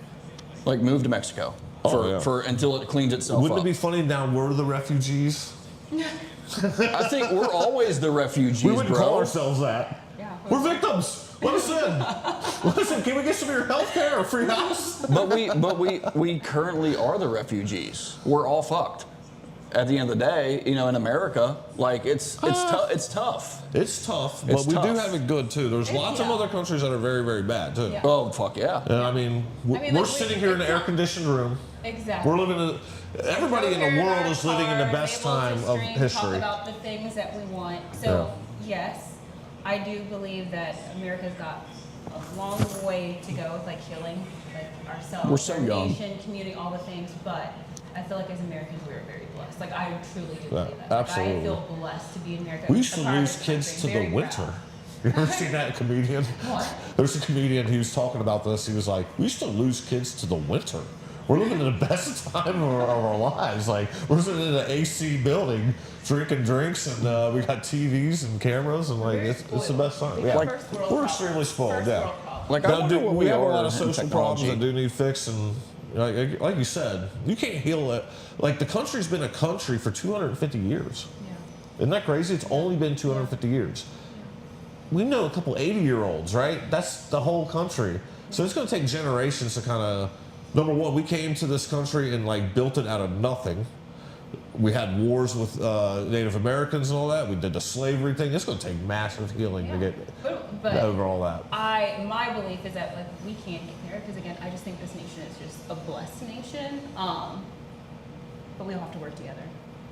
like move to Mexico for until it cleans itself Wouldn't up. it be funny now we're the refugees? I think we're always the refugees, We wouldn't bro. call ourselves that. Yeah. We're victims. Let us in. Listen, can we get some of your health care or free house? But we currently are the refugees. We're all fucked. At the end of the day, in America, like it's tough. It's tough. It's tough, It's but we do tough. have it good too. There's lots of yeah. other countries that are very, very bad too. Yeah. Oh fuck yeah. And I mean, we're like, sitting here in an it's not- air-conditioned room. Exactly. We're living in. Everybody in the world is living in the best time of Talk history. about the things that we want. So yes, I do believe that America's got a long way to go with like healing, like ourselves, We're so our young. nation, community, all the things. But I feel like as Americans, we are very blessed. Like I truly do Yeah, believe that. absolutely. Like, I feel blessed to be in America. We used to a part of lose this kids country. to the Very winter. proud. You ever seen that comedian? What? There's a comedian who was talking about this. He was like, we used to lose kids to the winter. We're living in the best time of our lives. Like, we're sitting in an AC building, drinking drinks, and we got TVs and cameras, and like, it's the best time. Yeah. First world We're problem. extremely spoiled, First yeah. world problem. Like I Now, wonder what we have a lot are of in social problems technology. that do need fixed, and like you said, you can't heal it. Like, the country's been a country for 250 years. Yeah. Isn't that crazy? It's only been 250 years. We know a couple 80-year-olds, right? That's the whole country. So it's going to take generations to kind of, number one, we came to this country and like built it out of nothing. We had wars with Native Americans and all that. We did the slavery thing. It's going to take massive healing to get But over all that. my belief is that like we can't get there because again, I just think this nation is just a blessed nation. But we all have to work together.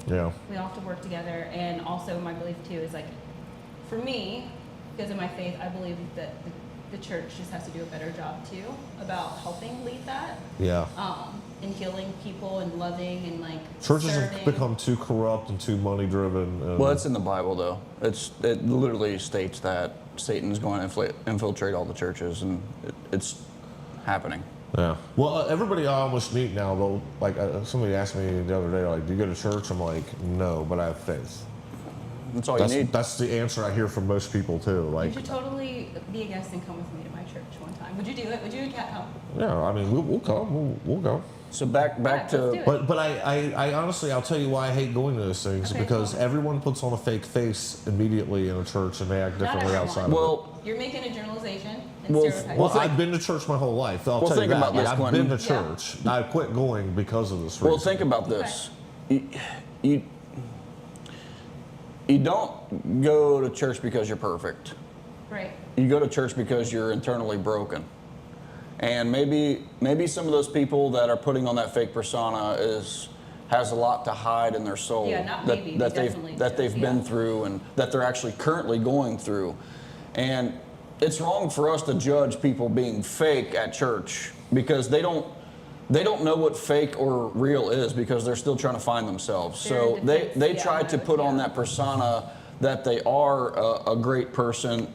Yeah. We all have to work together, and also my belief too is like, for me, because of my faith, I believe that the church just has to do a better job too about helping lead that, Yeah. and healing people and loving and like Churches have serving. become too corrupt and too money-driven. Well, it's in the Bible though. It literally states that Satan's going to infiltrate all the churches, and it's happening. Yeah. Well, everybody I almost meet now, though, like somebody asked me the other day, like, do you go to church? I'm like, no, but I have faith. That's all you need. That's the answer I hear from most people too. You Like, should totally be a guest and come with me to my church one time. Would you do it? Would you come? yeah, I mean, we'll come, we'll go. So back Let's to do it. But I honestly, I'll tell you why I hate going to those things, Okay, because tell me. everyone puts on a fake face immediately in a church and they act Not differently everyone. outside of it. well, You're making a generalization and Well, stereotyping. Well, think- I've been to church my whole life. I'll Well, tell you think that. about Like, this, I've Quentin. been to church. I quit going because of this reason. well, think about this. You don't go to church because you're perfect. Right. You go to church because you're internally broken. And maybe some of those people that are putting on that fake persona has a lot to hide in their soul Yeah, not that, maybe, that they they've definitely that do, they've yeah. been through and that they're actually currently going through. And it's wrong for us to judge people being fake at church because they don't know what fake or real is because they're still trying to find themselves. They're So in they defense, yeah, try to put on yeah. that persona that they are a great person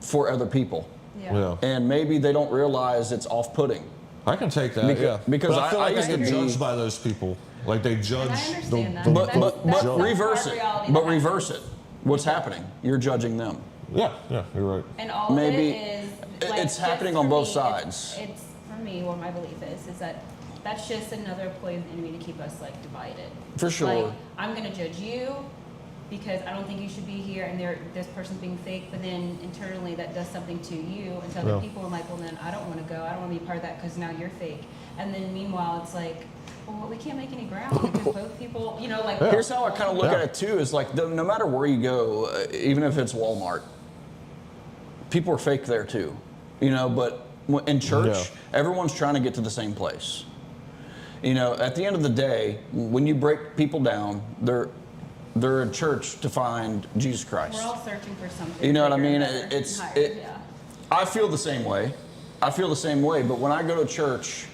for other people. Yeah. And maybe they don't realize it's off-putting. I can take that, Because- yeah. because but I feel I like used I to get be- judged by those people. Like they judge understand that. the But- that's reverse our it. reality But that reverse it. What's happening? You're judging them. yeah, you're right. And all Maybe of it is it's like, just happening for on both me, sides. It's for me what my belief is that that's just another ploy of the enemy to keep us like divided. For sure. Like I'm gonna judge you because I don't think you should be here, and this person's being fake, but then internally that does something to you and to other Yeah. people, and like, well then I don't want to go, I don't want to be part of that because now you're fake. And then meanwhile it's like, well, we can't make any ground because both people, you know, like. Here's how I kind of look Yeah. at it too: is like no matter where you go, even if it's Walmart, people are fake there too, you know. But in church, Yeah. everyone's trying to get to the same place. You know, at the end of the day, when you break people down, they're in church to find Jesus Christ. We're all searching for something. You know what I bigger, mean? better, It's higher, it. yeah. I feel the same way. I feel the same way. But when I go to church,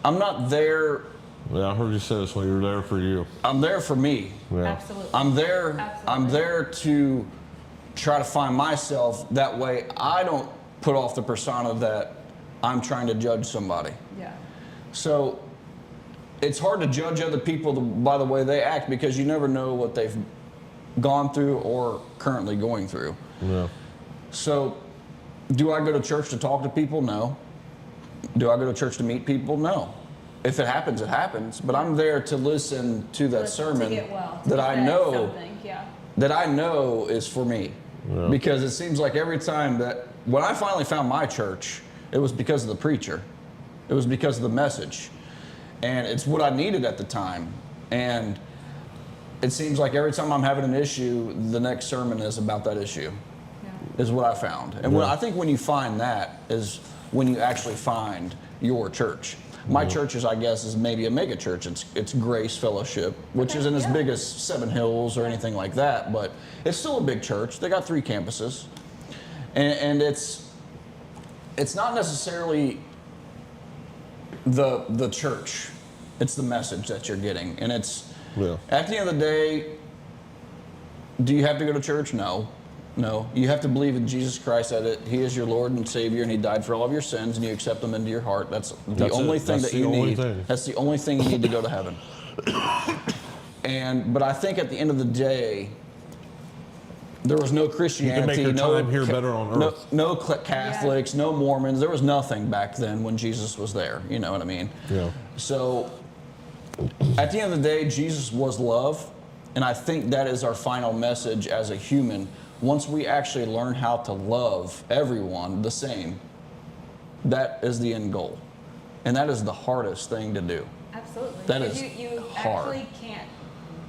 I'm not there. Yeah, I heard you say this when you were there for you. I'm there for me. Yeah. Absolutely. I'm there. Absolutely. I'm there to try to find myself. That way, I don't put off the persona that I'm trying to judge somebody. Yeah. So it's hard to judge other people by the way they act because you never know what they've gone through or currently going through. Yeah. So, do I go to church to talk to people? No. Do I go to church to meet people? No. If it happens, it happens. But I'm there to listen to that sermon to get well, to that get I know something, yeah. that I know is for me. Yeah. Because it seems like every time that when I finally found my church, it was because of the preacher. It was because of the message. And it's what I needed at the time. And it seems like every time I'm having an issue, the next sermon is about that issue. Yeah. Is what I found. And I think when you find that is when you actually find your church. My church is, I guess, is maybe a mega church. It's Grace Fellowship, which Okay, isn't as yeah. big as Seven Hills or anything like that, but it's still a big church. They got 3 campuses, and it's not necessarily the church. It's the message that you're getting, and it's at the end of the day. Do you have to go to church? No. No, you have to believe in Jesus Christ, that He is your Lord and Savior, and He died for all of your sins, and you accept Him into your heart. That's the only thing that you need. That's the only thing you need to go to heaven. But I think at the end of the day, there was no Christianity, You can make your time here better on earth. no Catholics, no Mormons. There was nothing back then when Jesus was there. You know what I mean? Yeah. So, at the end of the day, Jesus was love, and I think that is our final message as a human. Once we actually learn how to love everyone the same, that is the end goal. And that is the hardest thing to do. Absolutely. That Because is you hard. actually can't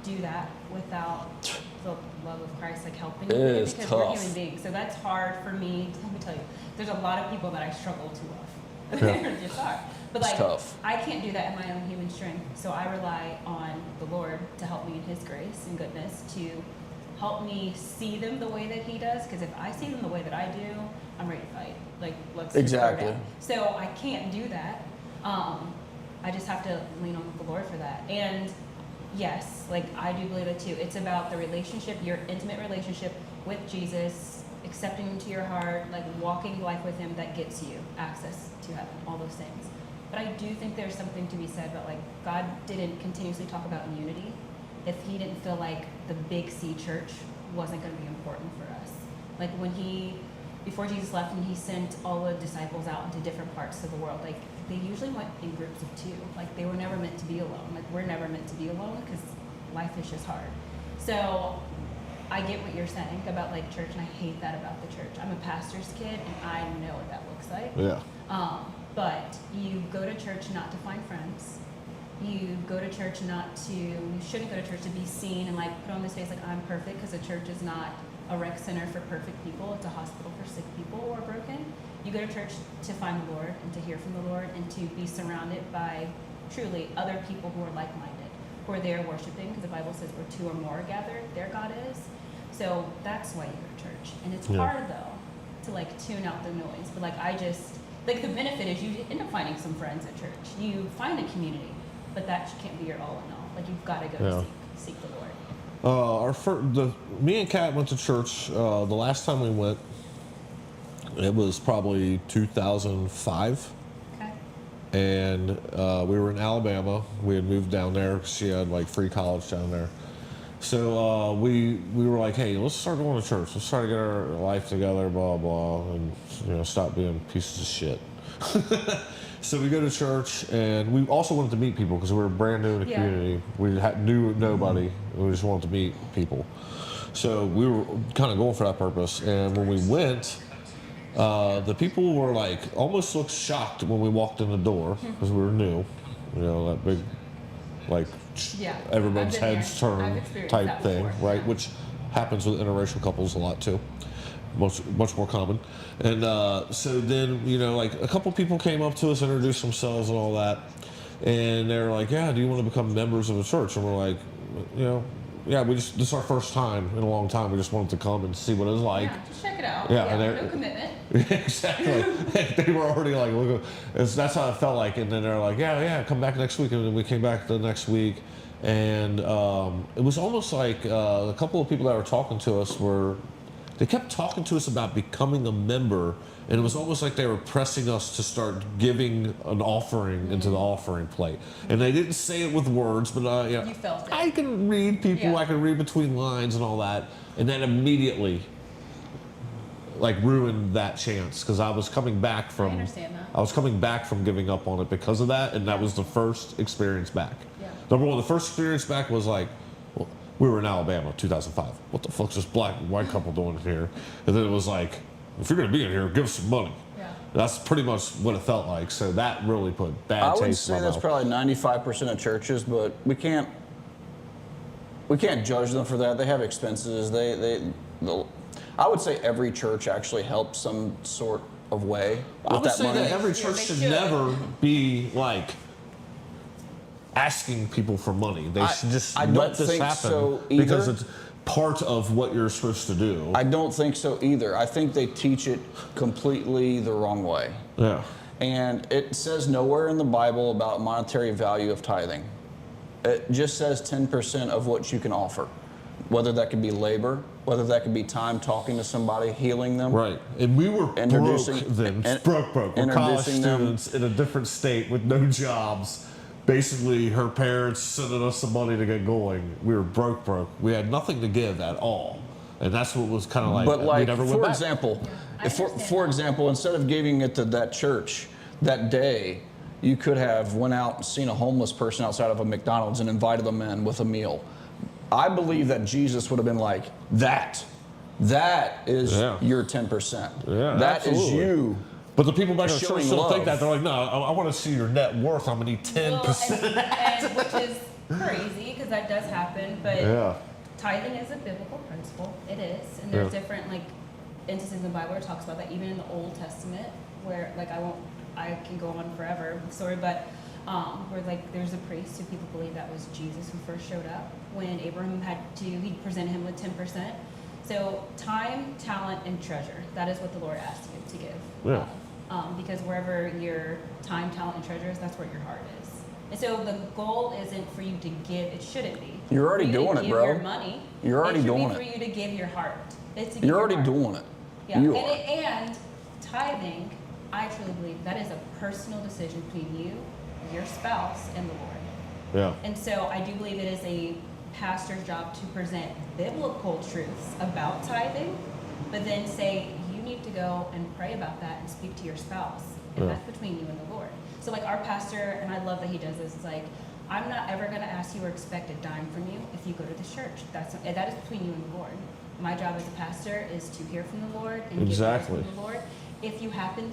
do that without the love of Christ like helping It you. is because tough. we're human beings. So that's hard for me. Let me tell you, there's a lot of people that I struggle to love. Yeah. They're just hard. But It's like tough. I can't do that in my own human strength. So I rely on the Lord to help me in His grace and goodness to help me see them the way that He does. Because if I see them the way that I do, I'm ready to fight. Like, let's just throw Exactly. down. So I can't do that. I just have to lean on the Lord for that. And yes, like I do believe it too. It's about the relationship, your intimate relationship with Jesus, accepting Him to your heart, like walking life with Him that gets you access to heaven, all those things. But I do think there's something to be said about like God didn't continuously talk about unity if He didn't feel like the big C church wasn't going to be important for us. Like when before Jesus left and He sent all the disciples out into different parts of the world, like they usually went in groups of 2. Like they were never meant to be alone. Like we're never meant to be alone because life is just hard. So I get what you're saying about like church, and I hate that about the church. I'm a pastor's kid, and I know what that looks like. Yeah. But you go to church not to find friends. You go to church you shouldn't go to church to be seen and like put on this face like I'm perfect, because the church is not a rec center for perfect people. It's a hospital for sick people who are broken. You go to church to find the Lord and to hear from the Lord and to be surrounded by truly other people who are like-minded, who are there worshiping, because the Bible says where 2 or more are gathered, there God is. So that's why you go to church. And it's hard though to like tune out the noise. But like the benefit is you end up finding some friends at church. You find a community, but that can't be your all in all. Like you've got to go seek the Lord. Me and Kat went to church. The last time we went, it was probably 2005, Okay. and we were in Alabama. We had moved down there because she had like free college down there. So we were like, hey, let's start going to church. Let's try to get our life together, blah blah, and stop being pieces of shit. So we go to church, and we also wanted to meet people because we were brand new in the community. We knew nobody. We just wanted to meet people. So we were kind of going for that purpose. And when we went, the people were like almost looked shocked when we walked in the door because we were new. You know, that big, like, Yeah, everyone's I've been heads there. I've turn experienced type that thing, before, right? yeah. Which happens with interracial couples a lot too. Much more common. And so then, you know, like a couple people came up to us, introduced themselves and all that. And they were like, yeah, do you want to become members of the church? And we're like, you know, yeah, this is our first time in a long time. We just wanted to come and see what it was like. Yeah, just check it out. Yeah, Yeah, and they're- no commitment. Exactly. They were already like, look, that's how it felt like. And then they're like, yeah, come back next week. And then we came back the next week. And it was almost like a couple of people that were talking to us they kept talking to us about becoming a member. And it was almost like they were pressing us to start giving an offering into the offering plate. And they didn't say it with words, but yeah, You felt it. I can read people, Yeah. I can read between lines and all that. And then immediately, like, ruined that chance because I was coming back from. I understand that. I was coming back from giving up on it because of that, and that was the first experience back. Yeah. Number one, the first experience back was like, well, we were in Alabama, 2005. What the fuck's this black and white couple doing here? And then it was like, if you're gonna be in here, give us some money. Yeah. That's pretty much what it felt like. So that really put bad I would taste say in my that's mouth. probably 95% of churches, but we can't judge them for that. They have expenses. I would say every church actually helps some sort of way I with would that say money. that every Yeah, church they should should. never be like asking people for money. They should just I let don't this think happen so because either. it's part of what you're supposed to do. I don't think so either. I think they teach it completely the wrong way. Yeah. And it says nowhere in the Bible about monetary value of tithing. It just says 10% of what you can offer. Whether that could be labor, whether that could be time talking to somebody, healing them. Right. And we were broke Introducing- then. and- Broke. We're college introducing them- students in a different state with no jobs. Basically, her parents sending us some money to get going. We were broke. We had nothing to give at all. And that's what was kind of like, But we like, never went for back. example, I if for understand that. example, instead of giving it to that church that day, you could have went out and seen a homeless person outside of a McDonald's and invited them in with a meal. I believe that Jesus would have been like, that is Yeah. your 10%. Yeah, That is absolutely. you. But the people back in the church showing don't think love. that. They're like, no, I want to see your net worth. I'm going to need 10%. Well, and which is crazy because that does happen, but Yeah. tithing is a biblical principle. It is, and there's Yeah. different like instances in the Bible where it talks about that. Even in the Old Testament, where like I can go on forever with the story, but where like there's a priest who people believe that was Jesus who first showed up when Abraham he presented him with 10%. So time, talent, and treasure. That is what the Lord asked you to give. Yeah. Because wherever your time, talent, and treasure is, that's where your heart is. And so the goal isn't for you to give. It shouldn't be. You're already For you to doing it, give bro. Your money. You're already doing It it. should be for you to give your heart. It's to give You're your already heart. doing it. Yeah. You and, are. and tithing, I truly believe that is a personal decision between you, your spouse, and the Lord. Yeah. And so I do believe it is a pastor's job to present biblical truths about tithing, but then say you need to go and pray about that and speak to your spouse. And Yeah. that's between you and the Lord. So like our pastor, and I love that he does this, is like, I'm not ever going to ask you or expect a dime from you if you go to this church. That is between you and the Lord. My job as a pastor is to hear from the Lord and Exactly. give from the Lord. If you happen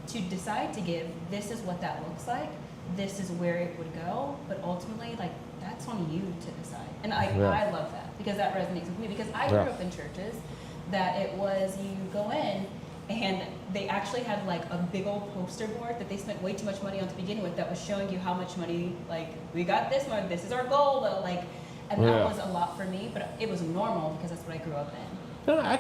to decide to give, this is what that looks like. This is where it would go. But ultimately, like, that's on you to decide. And I love that because that resonates with me because I grew up in churches that it was you go in and they actually had like a big old poster board that they spent way too much money on to begin with that was showing you how much money, like, we got this much, this is our goal, but like, and that was a lot for me, but it was normal because that's what I grew up in. Yeah, I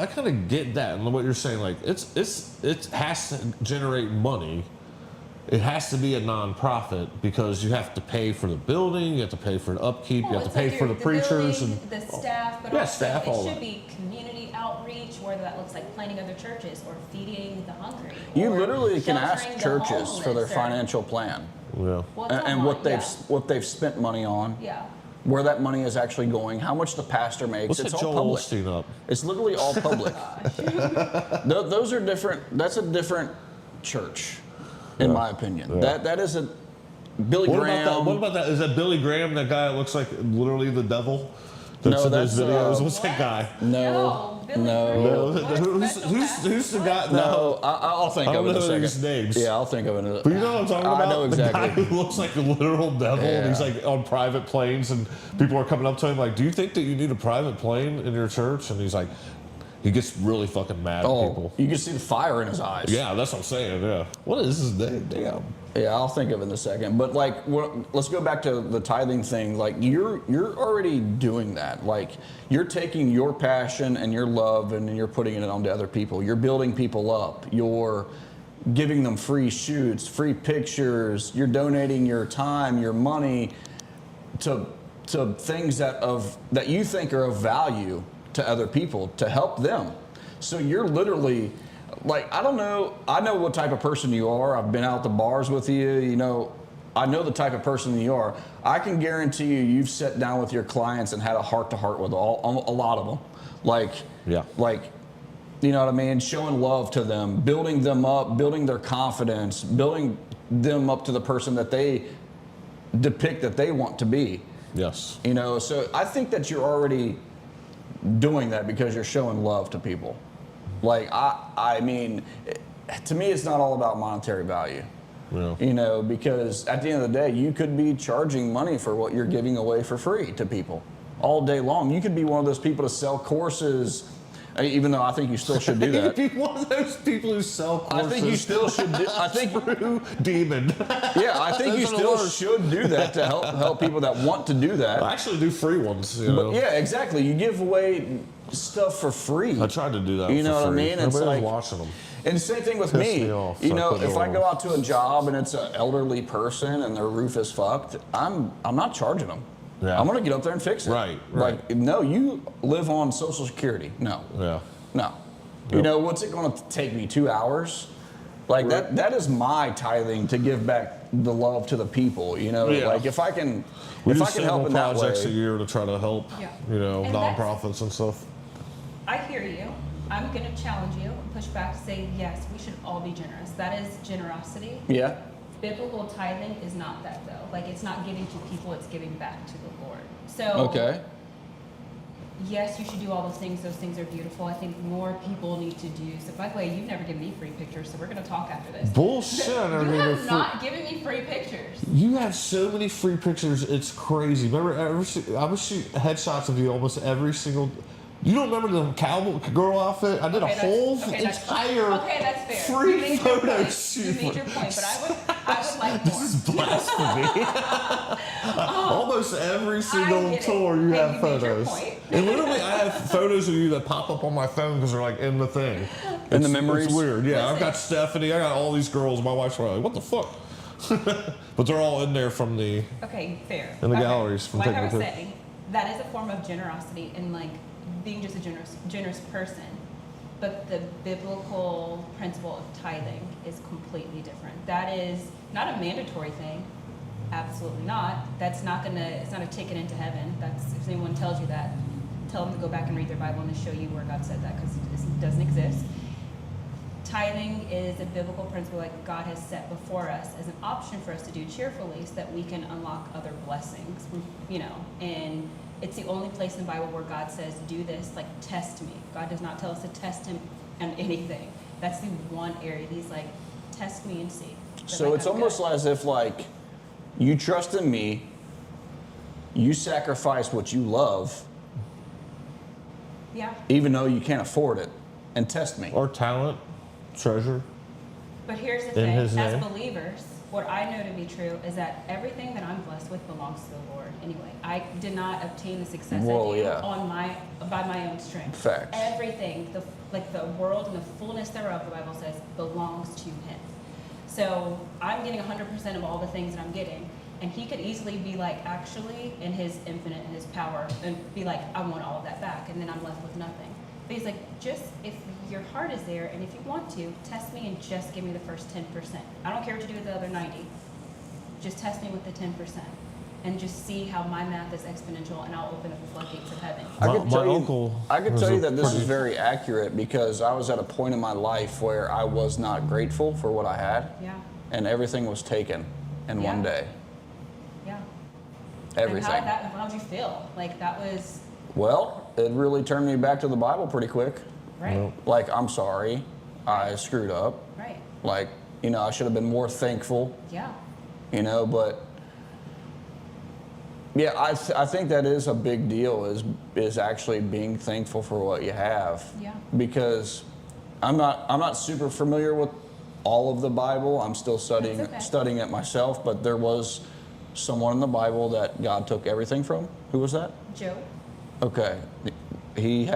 kind of get that and what you're saying. Like, it has to generate money. It has to be a nonprofit because you have to pay for the building, you have to pay for the upkeep, you have to It's pay like for the preachers building, and the staff, but Yeah, also staff, all it should that. be community outreach, whether that looks like planting other churches or feeding the hungry. You or literally can ask sheltering the churches for their homeless or- financial plan yeah. Well, it's and what online, they've spent money on, yeah. where that money is actually going, how much the pastor makes. Let's It's hit all Joel public. Osteen up. It's literally all public. Those are different. That's a different church, in my opinion. Yeah. That is a Billy What Graham. about that? Is that Billy Graham, that guy that looks like literally the devil? That's No, in those that's, videos. What's that guy? No, Billy no. Crystal. Who's the guy? No, I'll think I of don't it in a know second. these names. Yeah, I'll think of it in a But you know what I'm talking about? I know exactly. The guy who looks like a literal devil, and he's Yeah. like on private planes, and people are coming up to him like, "Do you think that you need a private plane in your church?" And he's like, he gets really fucking mad at Oh, people. you can see the fire in his eyes. Yeah, that's what I'm saying. Yeah. What is his name? Damn. Yeah, I'll think of it in a second. But like, let's go back to the tithing thing. Like, you're already doing that. Like, you're taking your passion and your love and you're putting it onto other people. You're building people up. You're giving them free shoots, free pictures. You're donating your time, your money to things that you think are of value to other people to help them. So you're literally, like, I don't know, I know what type of person you are. I've been out to bars with you, you know, I know the type of person you are. I can guarantee you've sat down with your clients and had a heart-to-heart with a lot of them. Like, Yeah. like, you know what I mean? Showing love to them, building them up, building their confidence, building them up to the person that they depict that they want to be. Yes. You know, so I think that you're already doing that because you're showing love to people. Like, I mean, to me, it's not all about monetary value. Yeah. You know, because at the end of the day, you could be charging money for what you're giving away for free to people all day long. You could be one of those people to sell courses, even though I think you still should do that. You'd be one of those people who sell courses. I think you still should do. I think True demon. Yeah, I think you Those are the still worst. should do that to help people that want to do that. I actually do free ones. You know. But yeah, exactly. You give away stuff for free. I tried to do that. You know for what I free. mean? It's Nobody's like, watching them. and the same thing with Pissed me. me off, You so I know, couldn't if do I it. go out to a job and it's an elderly person and their roof is fucked, I'm not charging them. Yeah. I'm gonna get up there and fix it. Right. Like, no, you live on Social Security. No. Yeah. No. You Yep. know, what's it going to take me, 2 hours? Like, that is my tithing to give back the love to the people, you know? Yeah. Like, if I can We do help several in that projects a way. year to try to help, Yeah. you know, And that's- nonprofits and stuff. I hear you. I'm going to challenge you and push back to say, yes, we should all be generous. That is generosity. Yeah. Biblical tithing is not that, though. Like, it's not giving to people, it's giving back to the Lord. So, Okay. yes, you should do all those things. Those things are beautiful. I think more people need to do. So, by the way, you've never given me free pictures, so we're going to talk after this. Bullshit. I You mean, have if not given me free pictures. you have so many free pictures. It's crazy. Remember, I would shoot headshots of you almost every single. You don't remember the cowboy girl outfit? I did Okay, a whole that's entire okay, that's fair. free You made your photo point. shoot. You made your point, but I would like more. This is blasphemy. Almost every single get it. tour you Hey, have you made your photos. point. And literally, I have photos of you that pop up on my phone because they're like in the thing. In the It's- memories? It's weird. Yeah, I've Listen. got Stephanie. I got all these girls. My wife's probably like, what the fuck? But they're all in there from the. Okay, fair. In the Okay. galleries from Like taking I was the pic- saying, that is a form of generosity and like being just a generous person. But the biblical principle of tithing is completely different. That is not a mandatory thing. Absolutely not. That's not it's not a ticket into heaven. That's, if anyone tells you that, tell them to go back and read their Bible and to show you where God said that, because it doesn't exist. Tithing is a biblical principle like God has set before us as an option for us to do cheerfully so that we can unlock other blessings, you know, and it's the only place in the Bible where God says, do this, like, test me. God does not tell us to test him on anything. That's the one area. He's like, test me and see. But So like, it's I'm almost good. as if, like, you trust in me, you sacrifice what you love, Yeah. even though you can't afford it, and test me. Or talent, treasure. But here's the In thing, his as name. believers, what I know to be true is that everything that I'm blessed with belongs to the Lord anyway. I did not obtain the success Whoa, I do yeah. by my own strength. Facts. Everything, the world and the fullness thereof, the Bible says, belongs to him. So I'm getting 100% of all the things that I'm getting. And he could easily be like, actually, in his infinite and his power, and be like, I want all of that back, and then I'm left with nothing. But he's like, just if your heart is there, and if you want to, test me and just give me the first 10%. I don't care what you do with the other 90. Just test me with the 10%. And just see how my math is exponential, and I'll open up the floodgates of heaven. I My- could my tell you, uncle I could was tell a you that this is pretty- very accurate because I was at a point in my life where I was not grateful for what I had, Yeah, and everything was taken in one Yeah. day. yeah. Everything. And how'd you feel? Like, that was Well, it really turned me back to the Bible pretty quick. Right. Like, I'm sorry, I screwed up. Right. Like, I should have been more thankful, Yeah. but yeah, I think that is a big deal is actually being thankful for what you have. Yeah. Because I'm not super familiar with all of the Bible. I'm still studying That's okay. studying it myself, but there was someone in the Bible that God took everything from. Who was that? Job. Okay. He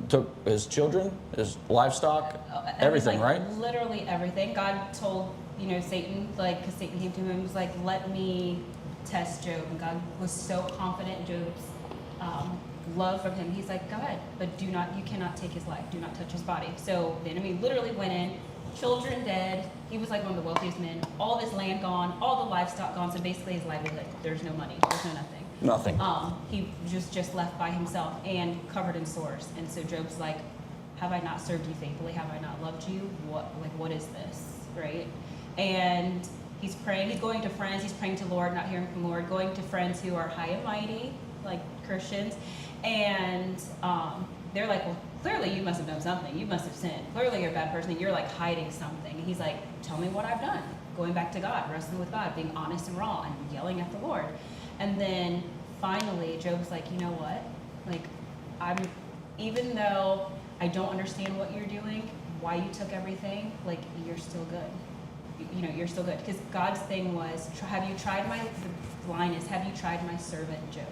took his children, his livestock, everything, like, right? Literally everything. God told, Satan, because Satan came to him and was like, let me test Job. And God was so confident in Job's love from him. He's like, go ahead, but you cannot take his life. Do not touch his body. So the enemy literally went in, children dead. He was like one of the wealthiest men. All of his land gone, all the livestock gone. So basically his livelihood. There's no money. There's no nothing. Nothing. He just left by himself and covered in sores. And so Job's like, have I not served you faithfully? Have I not loved you? What is this, right? And he's praying. He's going to friends. He's praying to Lord, not hearing from Lord. Going to friends who are high and mighty, like Christians, and they're like, well, clearly you must have done something. You must have sinned. Clearly you're a bad person. And you're like hiding something. And he's like, tell me what I've done. Going back to God, wrestling with God, being honest and raw, and yelling at the Lord. And then finally, Job's like, you know what? Like, even though I don't understand what you're doing, why you took everything, like, you're still good. You're still good. Because God's thing was, have you tried my servant Job?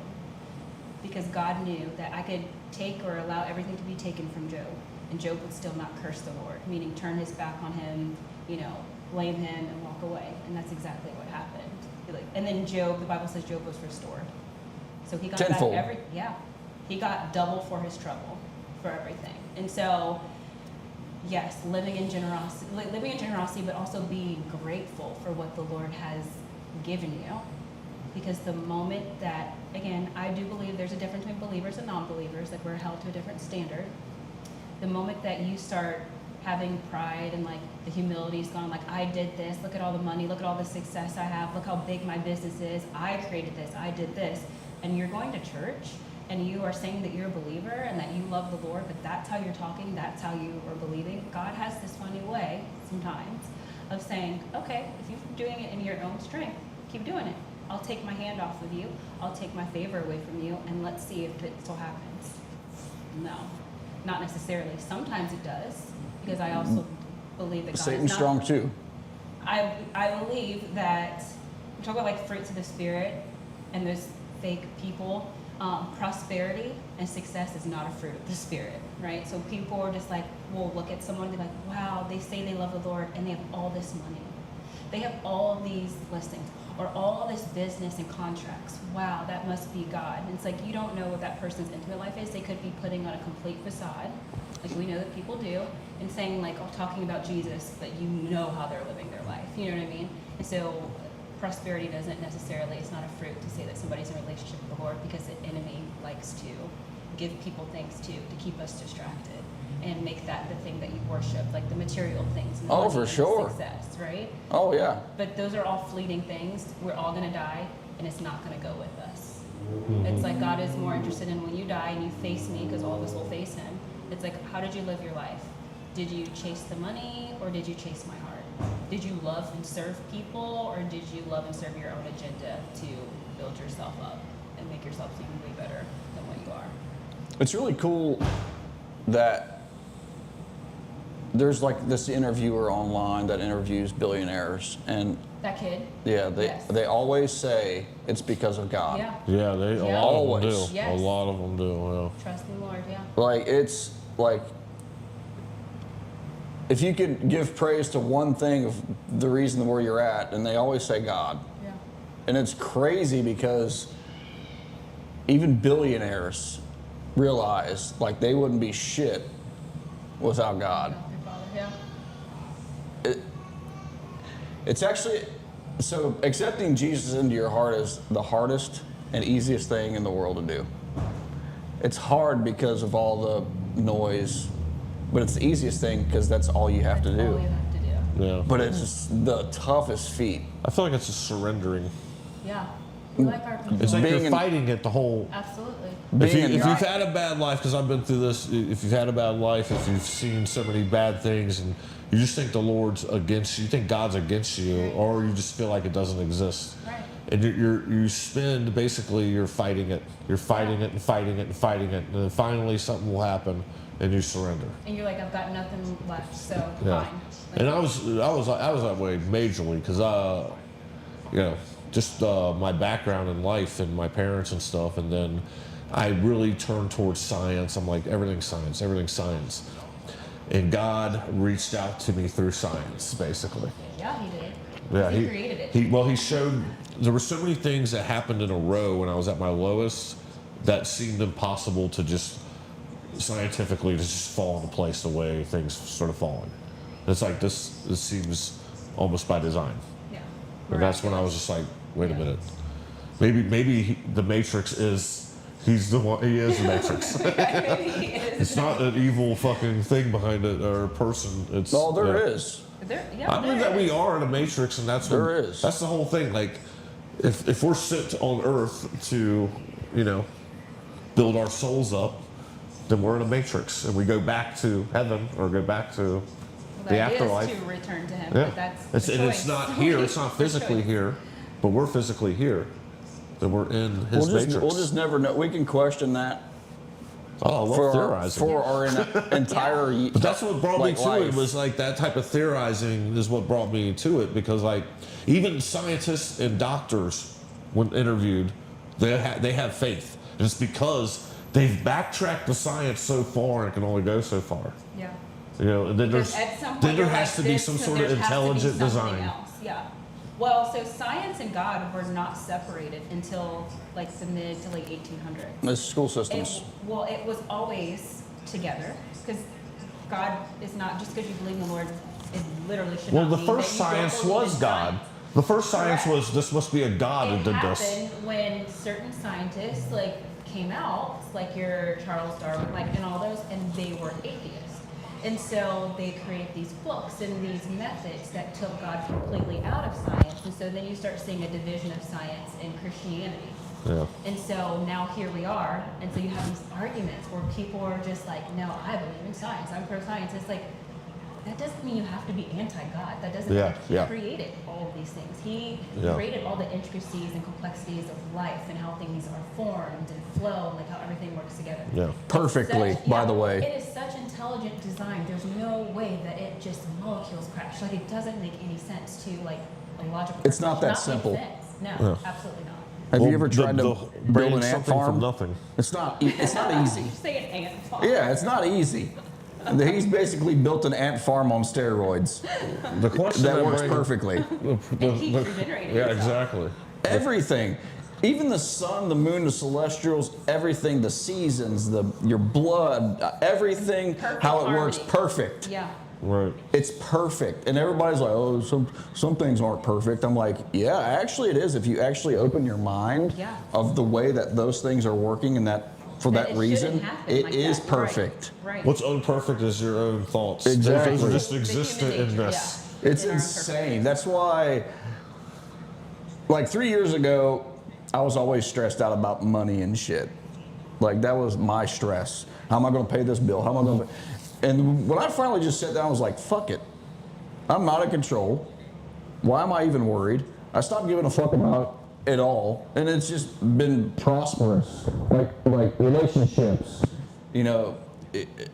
Because God knew that I could take or allow everything to be taken from Job, and Job would still not curse the Lord, meaning turn his back on him, blame him and walk away. And that's exactly what happened. And then Job, the Bible says Job was restored. So he got Tenfold. back he got double for his trouble, for everything. And so, yes, living in generosity, but also being grateful for what the Lord has given you. Because the moment that, again, I do believe there's a difference between believers and non-believers, like we're held to a different standard. The moment that you start having pride and like the humility's gone, like I did this, look at all the money, look at all the success I have, look how big my business is, I created this, I did this, and you're going to church and you are saying that you're a believer and that you love the Lord, but that's how you're talking, that's how you are believing. God has this funny way sometimes of saying, okay, if you're doing it in your own strength, keep doing it. I'll take my hand off of you, I'll take my favor away from you, and let's see if it still happens. No, not necessarily. Sometimes it does, because I also believe that God Satan's is not strong too. I believe that we talk about like fruits of the spirit and those fake people. Prosperity and success is not a fruit of the spirit, right? So people are just like, we'll look at someone and be like, wow, they say they love the Lord and they have all this money. They have all of these blessings or all this business and contracts. Wow, that must be God. And it's like, you don't know what that person's intimate life is. They could be putting on a complete facade, like we know that people do, and saying like, oh, talking about Jesus, but you know how they're living their life. You know what I mean? And so prosperity doesn't necessarily, it's not a fruit to say that somebody's in a relationship with the Lord, because the enemy likes to give people things to keep us distracted and make that the thing that you worship, like the material things. And the Oh, money for and the sure. Success, right? Oh, yeah. But those are all fleeting things. We're all going to die, and it's not going to go with us. It's like God is more interested in when you die and you face me, because all of us will face him. It's like, how did you live your life? Did you chase the money, or did you chase my heart? Did you love and serve people, or did you love and serve your own agenda to build yourself up and make yourself seem way better than what you are? It's really cool that there's like this interviewer online that interviews billionaires, and That kid? yeah, Yes. they always say it's because of God. Yeah. Yeah, a Yeah. lot of them Always. do. Yes. A lot of them do. Trust in the Lord, yeah. Like, it's like, if you could give praise to one thing of the reason where you're at, and they always say God. Yeah. And it's crazy because even billionaires realize like they wouldn't be shit without God. Your Father, yeah. It's actually, so accepting Jesus into your heart is the hardest and easiest thing in the world to do. It's hard because of all the noise, but it's the easiest thing because that's all you have to That's all do. you have to do. Yeah. But it's the toughest feat. I feel like it's a surrendering. Yeah. We like our people. It's like Being you're in- fighting it the whole. Absolutely. If Being you've not- had a bad life, because I've been through this, if you've had a bad life, if you've seen so many bad things, and you just think the Lord's against you, think God's against you, or you just feel like it doesn't exist. Right. And you spend, basically, you're fighting it. You're fighting it and fighting it and fighting it. And then finally something will happen and you surrender. And you're like, I've got nothing left, so Yeah. fine. And I was that way majorly because just my background in life and my parents and stuff, and then I really turned towards science. I'm like, everything's science, everything's science. And God reached out to me through science, basically. Yeah, he did. Yeah, He created it. He showed there were so many things that happened in a row when I was at my lowest that seemed impossible to just scientifically to just fall into place the way things started falling. It's like this seems almost by design. Yeah. And that's when I was just like, wait a minute. Maybe the Matrix is he's the one. He is the Matrix. It's not an evil fucking thing behind it or a person. It's No, there is. I believe that we are in a Matrix, and that's There what, is. That's the whole thing. Like, if we're sent on Earth to, build our souls up, then we're in a Matrix, and we go back to heaven or go back to the afterlife. To return to him, Yeah, but that's it's choice. not here. It's not physically here, but we're physically here. Then we're in His Matrix. We'll just never know. We can question that Oh, I love for theorizing. our entire. But that's what brought me to life. it, was like that type of theorizing is what brought me to it, because like even scientists and doctors, when interviewed, they have faith, and it's because they've backtracked the science so far and can only go so far. Yeah. And then Because at some point there you're has like to be this, some so sort there of has to be intelligent something design. else. Yeah. Well, so science and God were not separated until like the mid to late 1800s. The school systems. It was always together, because God is not, just because you believe in the Lord, it literally should Well, not the mean first that you don't science believe was in God. science. The first science Correct. was this must be a God It that did this. happened when certain scientists came out, like your Charles Darwin, and all those, and they were atheists. And so they create these books and these methods that took God completely out of science. And so then you start seeing a division of science in Christianity. Yeah. And so now here we are, and so you have these arguments where people are just like, no, I believe in science, I'm pro-science. It's like, that doesn't mean you have to be anti-God. That doesn't mean He created all of these things. He created all the intricacies and complexities of life and how things are formed and flow, and how everything works together. Yeah. Perfectly, by the way. It is such intelligent design. There's no way that it just molecules crash. It doesn't make any sense to a logical. It's not that make simple. sense. No, absolutely not. Have Well, you ever tried to brain build an ant something farm? from nothing. It's not easy. Just say an ant farm. Yeah, it's not easy. He's basically built an ant farm on steroids The question that works brings- perfectly. It keeps regenerating Yeah, itself. exactly. Everything, even the sun, the moon, the celestials, everything, the seasons, your blood, everything, Perfect how it works, harmony. perfect. Yeah. Right. It's perfect. And everybody's like, oh, some things aren't perfect. I'm like, yeah, actually it is. If you actually open your mind Yeah. of the way that those things are working and that for That that it reason, shouldn't happen it like is that. You're right. perfect. Right. What's unperfect is your own thoughts. Exactly. Those are just The human existent in nature, this. yeah. It's In our insane. That's why, 3 years ago, I was always stressed out about money and shit. That was my stress. How am I going to pay this bill? How am I going to pay? And when I finally just sat down, I was like, fuck it. I'm not in control. Why am I even worried? I stopped giving a fuck about it all. And it's just been prosperous. Like relationships,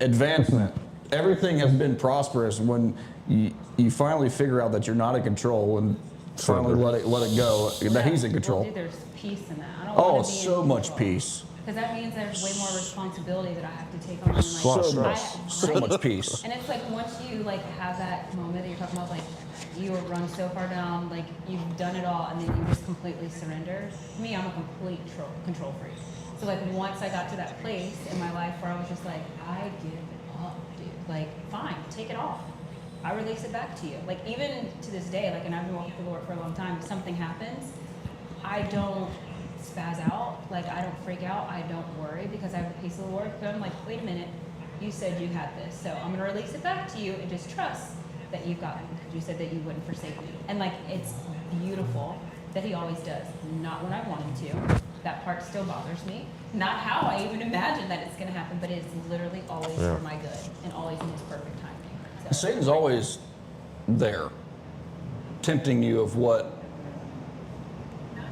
advancement. Everything has been prosperous when you finally figure out that you're not in control and finally let it go, that he's in control. Well, dude, there's peace in that. I don't Oh, wanna be so in much control. peace. Because that means there's way more responsibility that I have to take on. So much peace. And it's once you have that moment that you're talking about, you were run so far down, you've done it all, and then you just completely surrender. Me, I'm a complete control freak. So once I got to that place in my life where I was just I give it up, dude. Fine, take it off. I release it back to you. Even to this day, and I've been walking with the Lord for a long time, if something happens, I don't spaz out, I don't freak out, I don't worry, because I have the peace of the Lord. But I'm wait a minute, you said you had this, so I'm gonna release it back to you and just trust that you've got me, because you said that you wouldn't forsake me. And it's beautiful that he always does. Not when I want him to. That part still bothers me. Not how I even imagine that it's going to happen, but it's literally always for my good and always in his perfect timing. So, Satan's always there, tempting you of what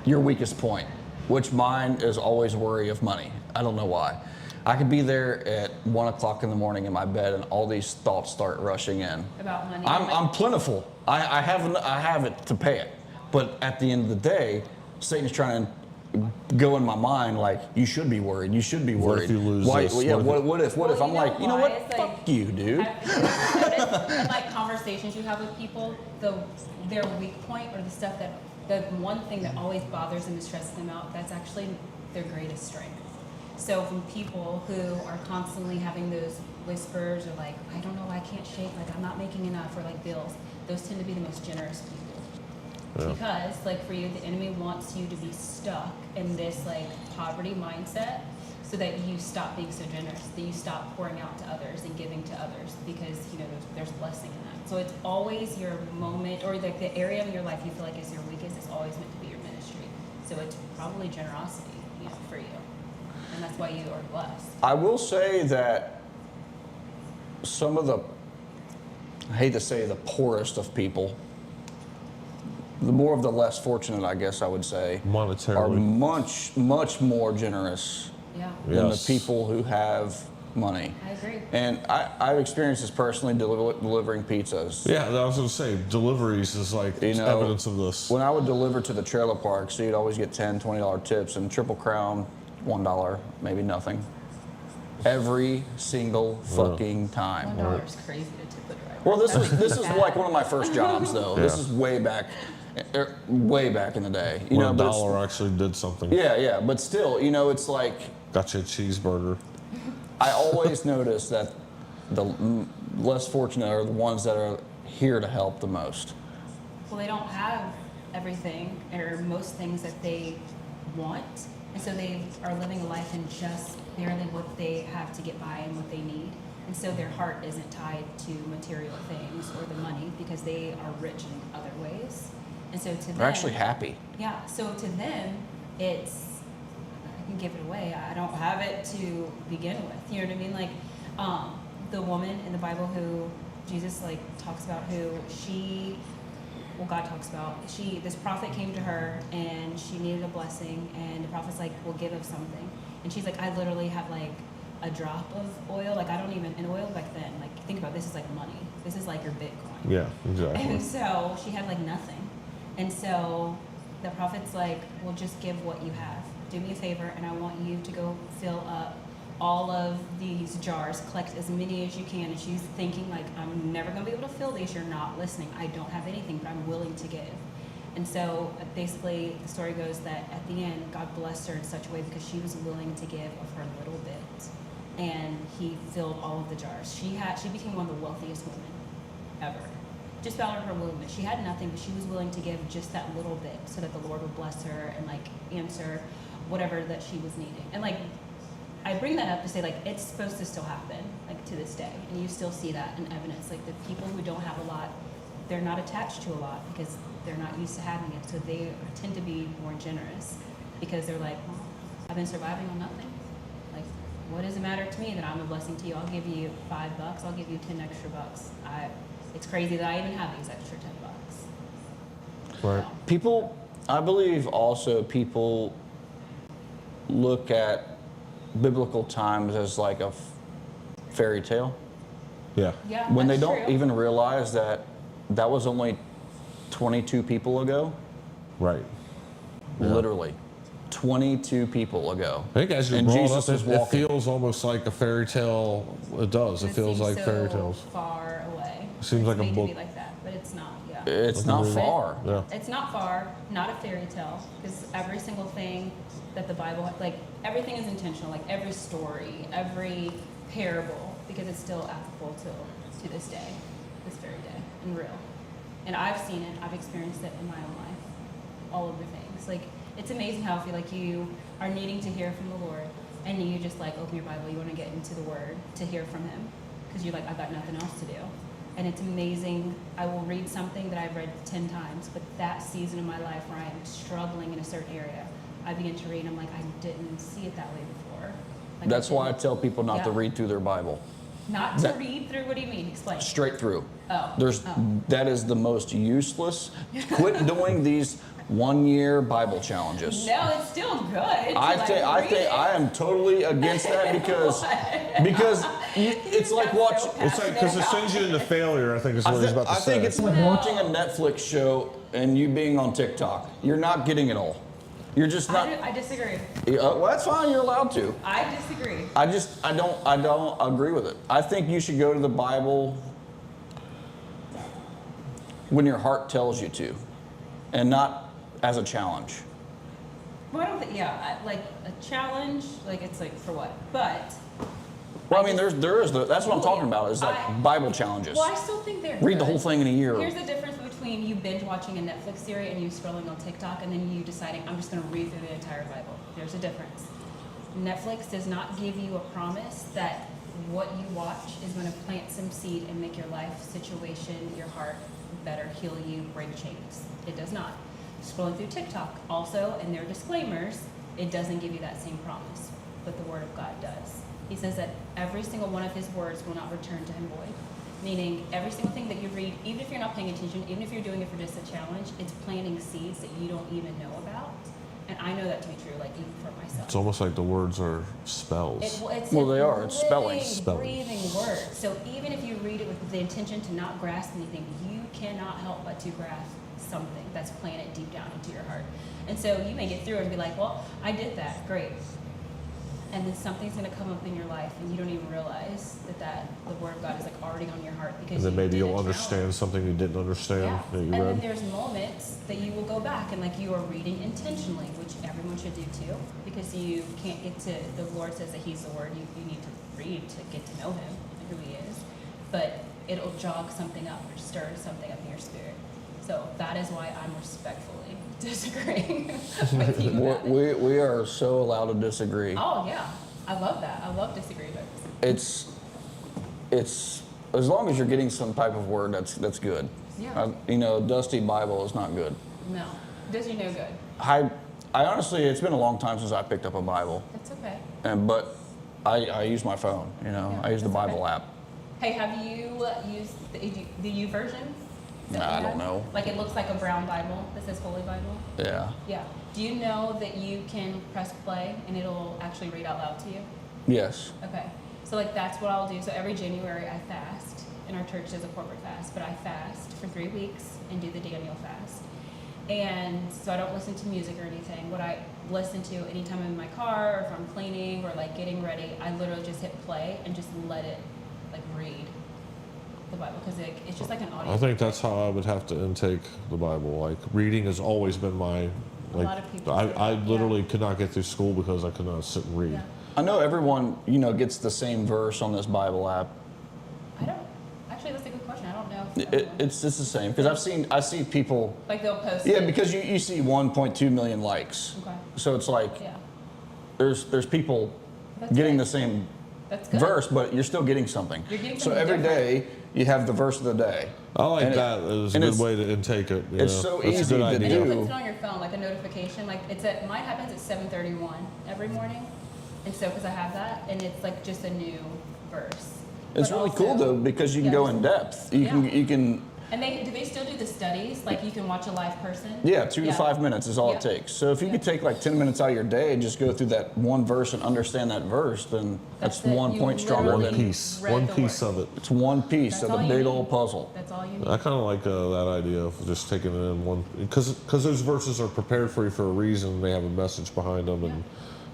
your weakest point, which mine is always worry of money. I don't know why. I could be there at 1 o'clock in the morning in my bed, and all these thoughts start rushing in. about money. I'm plentiful. I have it to pay it, but at the end of the day, Satan's trying to go in my mind like, you should be worried. You should be worried. What if you lose Why, this? yeah. What What if I'm like, you know why? what? It's like- Fuck you, dude. And like conversations you have with people, their weak point or the stuff that the one thing that always bothers them is stressing them out. That's actually their greatest strength. So from people who are constantly having those whispers or like, I don't know, I can't shake, like I'm not making enough, or like bills, those tend to be the most generous people. Yeah. Because like for you, the enemy wants you to be stuck in this like poverty mindset so that you stop being so generous, that you stop pouring out to others and giving to others, because you know there's blessing in that. So it's always your moment, or like the area of your life you feel like is your weakest, is always meant to be your ministry. So it's probably generosity, you know, for you. And that's why you are blessed. I will say that some of the, I hate to say the poorest of people, the more of the less fortunate, I guess I would say, are Monetarily. much more generous Yeah. than the Yes. people who have money. I agree. And I've experienced this personally delivering pizzas. Yeah, I was gonna say deliveries is like You know, evidence of this. When I would deliver to the trailer park, so you'd always get $10, $20 tips, and Triple Crown, $1, maybe nothing. Every single fucking time. $1 is crazy to tip a driver. Well, this That's is bad. like one of my first jobs, though. This Yeah. is way back in the day. You When know, a but it's- dollar actually did something. Yeah, but still, you know, it's like Got you a cheeseburger. I always notice that the less fortunate are the ones that are here to help the most. Well, they don't have everything or most things that they want, and so they are living a life in just barely what they have to get by and what they need. And so their heart isn't tied to material things or the money, because they are rich in other ways. And so to them, They're actually happy. yeah, so to them, it's, I can give it away. I don't have it to begin with. You know what I mean? Like, the woman in the Bible who Jesus like talks about, who God talks about, this prophet came to her and she needed a blessing, and the prophet's like, well, give of something. And she's like, I literally have like a drop of oil. Like, I don't even, and oil back then, like, think about it, this is like money. This is like your Bitcoin. Yeah, exactly. And so she had like nothing. And so the prophet's like, well, just give what you have. Do me a favor, and I want you to go fill up all of these jars, collect as many as you can. And she's thinking like, I'm never gonna be able to fill these. You're not listening. I don't have anything, but I'm willing to give. And so basically the story goes that at the end, God blessed her in such a way because she was willing to give of her little bit. And he filled all of the jars. She became one of the wealthiest women ever. Just out of her womb. She had nothing, but she was willing to give just that little bit so that the Lord would bless her and like answer whatever that she was needing. And like, I bring that up to say like, it's supposed to still happen, like to this day. And you still see that in evidence. Like the people who don't have a lot, they're not attached to a lot because they're not used to having it. So they tend to be more generous because they're like, well, I've been surviving on nothing. Like, what does it matter to me that I'm a blessing to you? I'll give you $5. I'll give you 10 extra bucks. It's crazy that I even have these extra $10. Right. People, I believe also people look at biblical times as like a fairy tale. Yeah. Yeah, When they that's don't true. even realize that that was only 22 people ago. Right. Yeah. Literally. 22 people ago. I think as you're And growing Jesus up, was it walking. feels almost like a fairy tale. It does. It feels seems like so fairy tales. far away. Seems like a made to book. be like that, but it's not. Yeah. It's not far. Yeah. It's not far, not a fairy tale, because every single thing that the Bible, like everything is intentional, like every story, every parable, because it's still applicable to this day, this very day, and real. And I've seen it, I've experienced it in my own life, all of the things. Like, it's amazing how I feel like you are needing to hear from the Lord, and you just like open your Bible, you want to get into the Word to hear from Him, because you're like, I've got nothing else to do. and it's amazing. I will read something that I've read 10 times, but that season of my life where I am struggling in a certain area, I begin to read and I'm like, I didn't see it that way before. Like, That's why I tell people not to Yeah. read through their Bible. Not to read through, what do you mean? Explain. Straight through. Oh. That is the most useless. Quit doing these 1 year Bible challenges. No, it's still good. I am totally against that because it's like watch. It's like because it sends you into failure. I think is what he's about to I say. think it's like watching a Netflix show and you being on TikTok. You're not getting it all. You're just not. I disagree. Well, that's fine. You're allowed to. I disagree. I don't agree with it. I think you should go to the Bible when your heart tells you to, and not as a challenge. Well, I don't think, like a challenge, like it's like for what? But. Well, I mean, that's what I'm talking about, is like Bible challenges. Well, I still think they're Read the good. whole thing in a year. Here's the difference between you binge watching a Netflix series and you scrolling on TikTok and then you deciding, I'm just going to read through the entire Bible. There's a difference. Netflix does not give you a promise that what you watch is going to plant some seed and make your life situation, your heart better, heal you, break chains. It does not. Scrolling through TikTok also, and their disclaimers, it doesn't give you that same promise, but the Word of God does. He says that every single one of his words will not return to him void. Meaning every single thing that you read, even if you're not paying attention, even if you're doing it for just a challenge, it's planting seeds that you don't even know about. And I know that to be true, like even for myself. It's almost like the words are spells. It's Well, they a are. It's spelling. living, breathing word. So even if you read it with the intention to not grasp anything, you cannot help but to grasp something that's planted deep down into your heart. And so you may get through it and be like, well, I did that, great. And then something's going to come up in your life and you don't even realize that the Word of God is like already on your heart because And then maybe did a you'll challenge. understand something you didn't understand Yeah. that you And then read. there's moments that you will go back and like you are reading intentionally, which everyone should do too, because you can't get to, the Lord says that He's the Word, you need to read to get to know Him and who He is. But it'll jog something up or stir something up in your spirit. So that is why I'm respectfully disagreeing with you. about it. We are so allowed to disagree. Oh yeah, I love that. I love disagreements. It's as long as you're getting some type of word, that's good. Yeah. Dusty Bible is not good. No, does you no good. I honestly, it's been a long time since I picked up a Bible, That's okay. but I use my phone. I use the that's Bible okay. app. Hey, have you used the U version? that Nah, we I don't have? know. Like it looks like a brown Bible that says Holy Bible. Yeah. Yeah. Do you know that you can press play and it'll actually read out loud to you? Yes. Okay. So like that's what I'll do. So every January I fast, and our church does a corporate fast, but I fast for 3 weeks and do the Daniel fast. And so I don't listen to music or anything. What I listen to anytime I'm in my car or if I'm cleaning or like getting ready, I literally just hit play and just let it like read the Bible because it's just like an audio. I think that's how I would have to intake the Bible. Like reading has always been my. Like, lot of people I do. literally could not get through school because I could not sit and read. Yeah. I know everyone, gets the same verse on this Bible app. I don't. Actually, that's a good question. I don't know. If It's the same because I see people. like they'll post. Yeah, it. because you see 1.2 million likes. Okay. So it's like Yeah. there's people That's getting good. the same That's good. verse, but you're still getting something. You're getting so something every different. day you have the verse of the day. I like And that. It's a and good it's- way to intake it. it's yeah. so That's a easy good to idea. do. And it puts it on your phone like a notification. Like mine happens at 7:31 every morning, and so because I have that, and it's like just a new verse. It's But really also- cool though because you can Yeah. go in depth. You Yeah. can And do they still do the studies? Like you can watch a live person? yeah, 2 to 5 minutes is all it Yeah. takes. So if you Yeah. could take like 10 minutes out of your day and just go through that one verse and understand that verse, then that's That's it. 1 You point stronger literally- than Piece. read One the piece word. of it. it's one piece That's of all the you big need. old puzzle. That's all you need. I kind of like that idea of just taking it in one, because those verses are prepared for you for a reason. They have a message behind them, and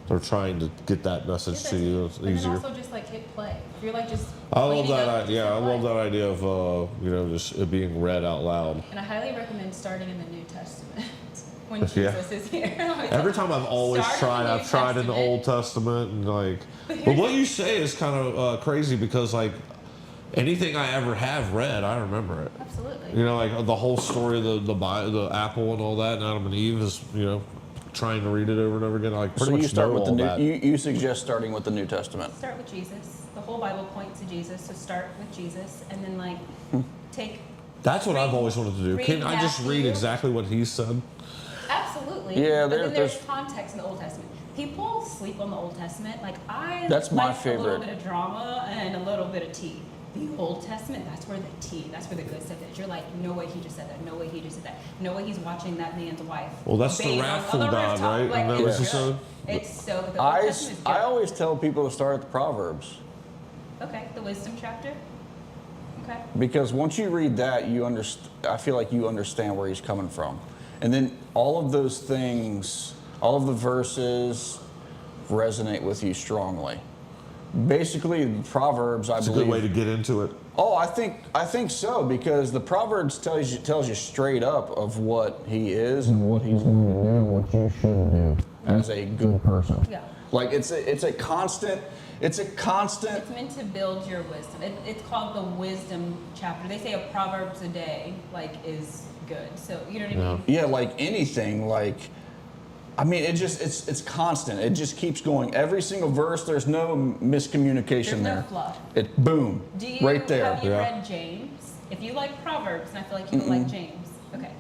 they're trying to get that message to you. It's And then easier. also just like hit play. If you're like just I love cleaning that. up, just Yeah, hit I love play. that idea of just it being read out loud. And I highly recommend starting in the New Testament when Yeah. Jesus is here. Every time I've always Start in tried, the New I've tried in the Testament. Old Testament and like, but what you say is kind of crazy because like anything I ever have read, I remember it. Absolutely. Like the whole story of the apple and all that, and Adam and Eve is trying to read it over and over again. I like pretty So much you start know with the all new. that. You suggest starting with the New Testament. Start with Jesus. The whole Bible point to Jesus, so start with Jesus, and then like take. That's what I've read- always wanted to do. read Can I just read Matthew. exactly what he said? Absolutely. Yeah, but then there's- there's context in the Old Testament. People sleep on the Old Testament. Like That's my like a favorite. little bit of drama and a little bit of tea. The Old Testament, that's where the tea, that's where the good stuff is. You're like, no way he just said that. No way he just said that. No way he's watching that man's wife. Well, that's the bathe on wrathful other God, rooftop. right? Like, And that it's was good. his own? It's so good. The Old Testament is good. I always tell people to start at the Proverbs. Okay, the wisdom chapter. Okay. Because once you read that, I feel like you understand where he's coming from. And then all of those things, all of the verses resonate with you strongly. Basically, the Proverbs, It's a believe. good way to get into it. Oh, I think so, because the Proverbs tells you straight up of what he is and what he's going to do and what you should do as a good person. Yeah. Like it's a constant. It's meant to build your wisdom. It's called the wisdom chapter. They say a Proverbs a day, like, is good. So, you know what I mean? Yeah, like anything, like, I mean, it's constant. It just keeps going. Every single verse, there's no miscommunication There's no there. fluff. It boom, Do you, right there. Have you Yeah. read James? If you like Proverbs, and I feel like you would like James, okay,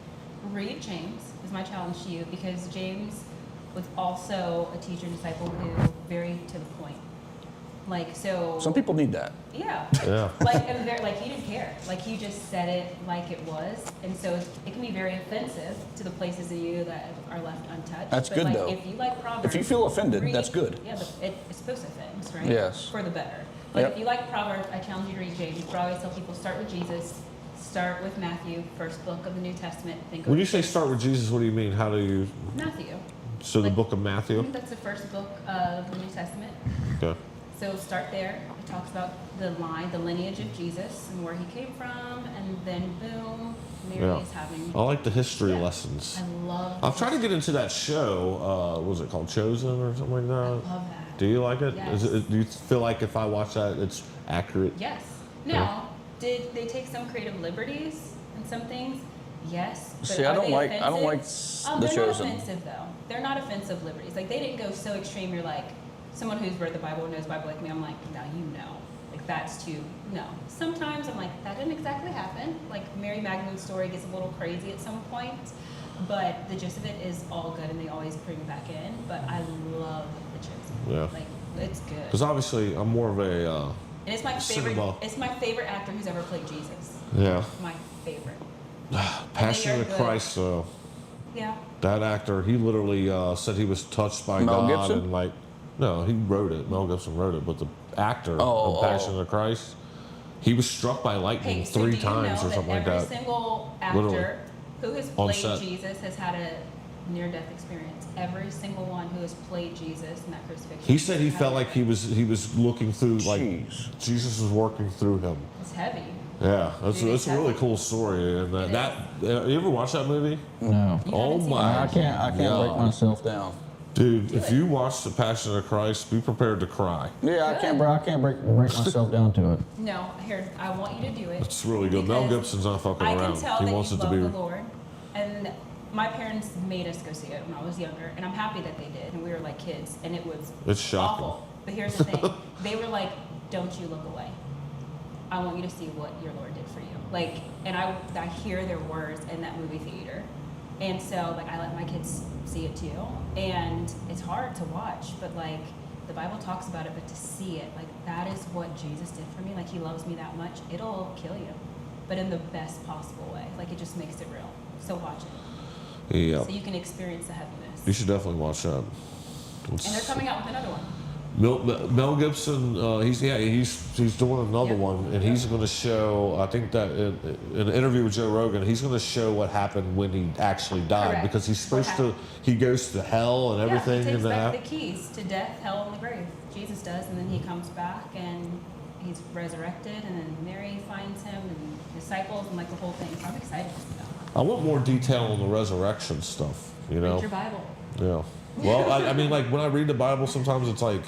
read James is my challenge to you, because James was also a teacher disciple who very to the point. Like, so. Some people need that. Yeah. Yeah. Like, and like, he didn't care. Like, he just said it like it was. And so it can be very offensive to the places of you that are left untouched. That's but good, like, though. If you like Proverbs. If you feel offended, that's good. Yeah, but it's supposed to offend, right? Yes. For the better. Like, Yep. if you like Proverbs, I challenge you to read James. But I always tell people, start with Jesus. Start with Matthew, first book of the New Testament. Then go When to you say James. start with Jesus, what do you mean? How do you? Matthew. So the Like- book of Matthew? That's the first book of the New Testament. Okay. So start there. It talks about the lineage of Jesus and where he came from, and then boom, Mary Yeah. is having. I like the history Yeah. lessons. I love. I'm trying to get into that show. What was it called? Chosen or something like that? I love that. Do you like it? Yes. Do you feel like if I watch that, it's accurate? Yes. Now, did they take some creative liberties in some things? Yes. But See, are I don't they like offensive? The They're Chosen. not offensive though. They're not offensive liberties. Like, they didn't go so extreme. You're like, someone who's read the Bible and knows Bible like me. I'm like, now you know. Like, that's too no. Sometimes I'm like, that didn't exactly happen. Like, Mary Magdalene's story gets a little crazy at some point, but the gist of it is all good, and they always bring it back in. But I love The Chosen. Yeah. Like, it's good. Because obviously, I'm more of a And it's my favorite. cinema. It's my favorite actor who's ever played Jesus. yeah. My favorite. Passion are of good. Christ. Yeah. That actor, he literally said he was touched by Mel God Gibson? and like, no, he wrote it. Mel Gibson wrote it, but the actor of Passion of Christ, he was struck by lightning Hey, so 3 do you times know or something like every that. single Literally. actor who has On played set. Jesus has had a near-death experience. Every single one who has played Jesus in that crucifixion. He said he has felt had like he was looking through like Jeez. Jesus was working through him. It's heavy. Yeah, that's Dude, a really heavy. cool story. And It you ever watch that movie? No. You Oh haven't seen my! I can't break God. myself down. Dude, if it. you watch the Passion of Christ, be prepared to cry. Yeah, I can't break myself down to it. No, here, I want you to do it. It's really good. Mel Because Gibson's not fucking I around. can tell He that wants you it to love be. the Lord, and my parents made us go see it when I was younger, and I'm happy that they did, and we were like kids, and it was It's shocking. awful. But here's the thing: they were like, "Don't you look away. I want you to see what your Lord did for you." Like, and I hear their words in that movie theater, and so like I let my kids see it too, and it's hard to watch, but like the Bible talks about it, but to see it, like that is what Jesus did for me. Like, he loves me that much, it'll kill you, but in the best possible way. Like, it just makes it real. So watch it, Yeah, so you can experience the heaviness. you should definitely watch that. And they're coming out with another one. Mel Gibson, he's doing another Yep. one, and he's going to show. I think that in an interview with Joe Rogan, he's going to show what happened when he actually died, Correct. because he's What supposed to. He goes to hell and everything, Yeah, he takes and back the keys to death, hell, and the grave. Jesus does, and then he comes back and he's resurrected, and then Mary finds him and disciples and like the whole thing. So I'm excited to see that. I want more detail on the resurrection stuff. You know. Read your Bible. Yeah. Well, I mean, like when I read the Bible, sometimes it's like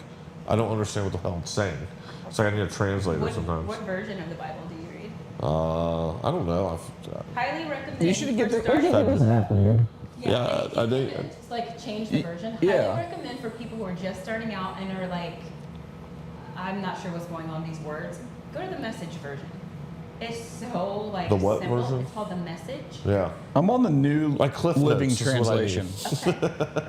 I don't understand what the hell it's saying. It's like I need a translator sometimes. What version of the Bible do you read? I don't know. Highly recommend. You should get for the. starting- Yeah, I think- Just like change the version. yeah. Highly recommend for people who are just starting out and are like, I'm not sure what's going on with these words. Go to the message version. It's so like The what simple. version? It's called the message. Yeah. I'm on the new Like Cliff Living Notes is what I Translation.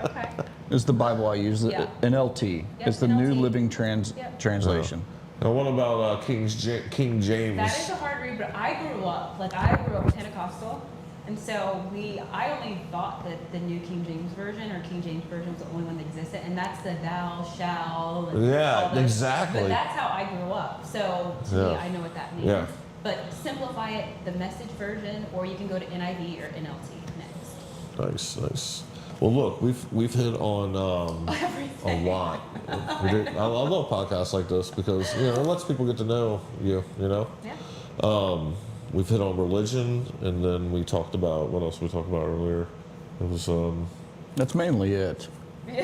Okay. It's the Bible I use, Yeah. NLT. Yep, It's the New NLT. Living Yep. Translation. Now, what about King James? That is a hard read, but I grew up Pentecostal, and so I only thought that the New King James Version or King James Version was the only one that existed, and that's the thou, shall, and Yeah, all those. exactly. But that's how I grew up, so to me, Yeah. I know what that means. Yeah. But simplify it, the message version, or you can go to NIV or NLT next. Nice. Well, look, we've hit on a Everything. lot. I love podcasts like this because it lets people get to know you. Yeah. We've hit on religion, and then we talked about what else we talked about earlier. It was That's mainly it. Yeah,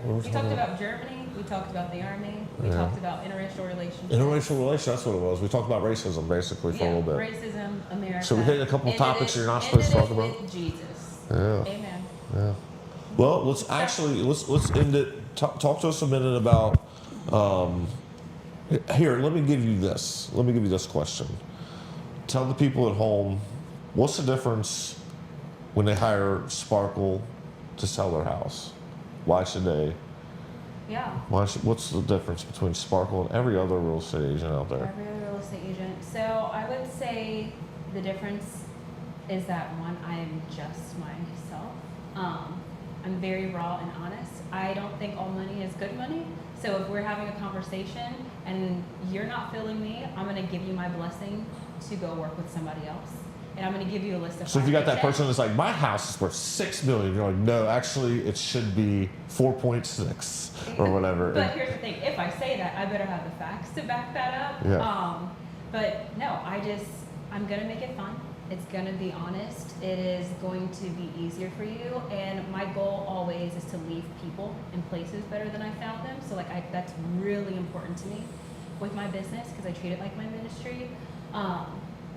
we talked about Germany, we talked about the army, we Yeah. talked about interracial relationships. interracial relations. That's what it was. We talked about racism basically for a little bit. Racism, America. So we hit a couple Ended topics it- you're not supposed to talk ended it about. with Jesus. Yeah. Amen. Yeah. Well, let's end it. Talk to us a minute about. Here, let me give you this. Let me give you this question. Tell the people at home, what's the difference when they hire Sparkle to sell their house? Why should they? Yeah. What's the difference between Sparkle and every other real estate agent out there? Every other real estate agent. So I would say the difference is that one, I am just myself. I'm very raw and honest. I don't think all money is good money. So if we're having a conversation and you're not feeling me, I'm gonna give you my blessing to go work with somebody else. And I'm gonna give you a list of So if you got that 5 person that's like, my house is worth $6 million, you're like, no, actually, it should be 4.6 or whatever. But here's the thing, if I say that, I better have the facts to back that up. Yeah. But no, I'm gonna make it fun. It's gonna be honest. It is going to be easier for you. And my goal always is to leave people in places better than I found them. So that's really important to me with my business because I treat it like my ministry.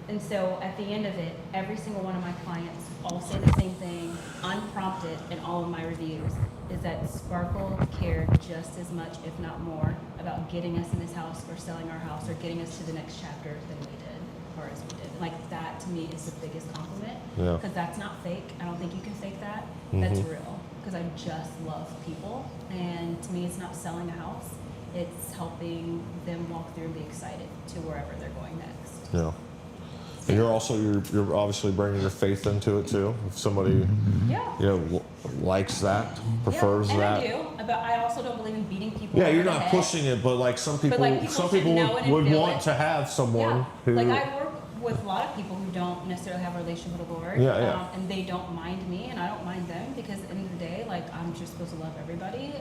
And so at the end of it, every single one of my clients all say the same thing, unprompted in all of my reviews, is that Sparkle cared just as much, if not more, about getting us in this house or selling our house or getting us to the next chapter than we did, or as we did. Like that to me is the biggest compliment, Yeah. because that's not fake. I don't think you can fake that. That's real, because I just love people, and to me it's not selling a house, it's helping them walk through and be excited to wherever they're going next. Yeah. And you're obviously bringing your faith into it too. If somebody, Yeah. likes that, prefers and that. I do, but I also don't believe in beating people. Yeah, over you're the not head. pushing it, but like some people, like, people should know it and would feel want it. to have someone Yeah, who. like I work with a lot of people who don't necessarily have a relationship with the Lord, Yeah. and they don't mind me, and I don't mind them, because at the end of the day, like I'm just supposed to love everybody.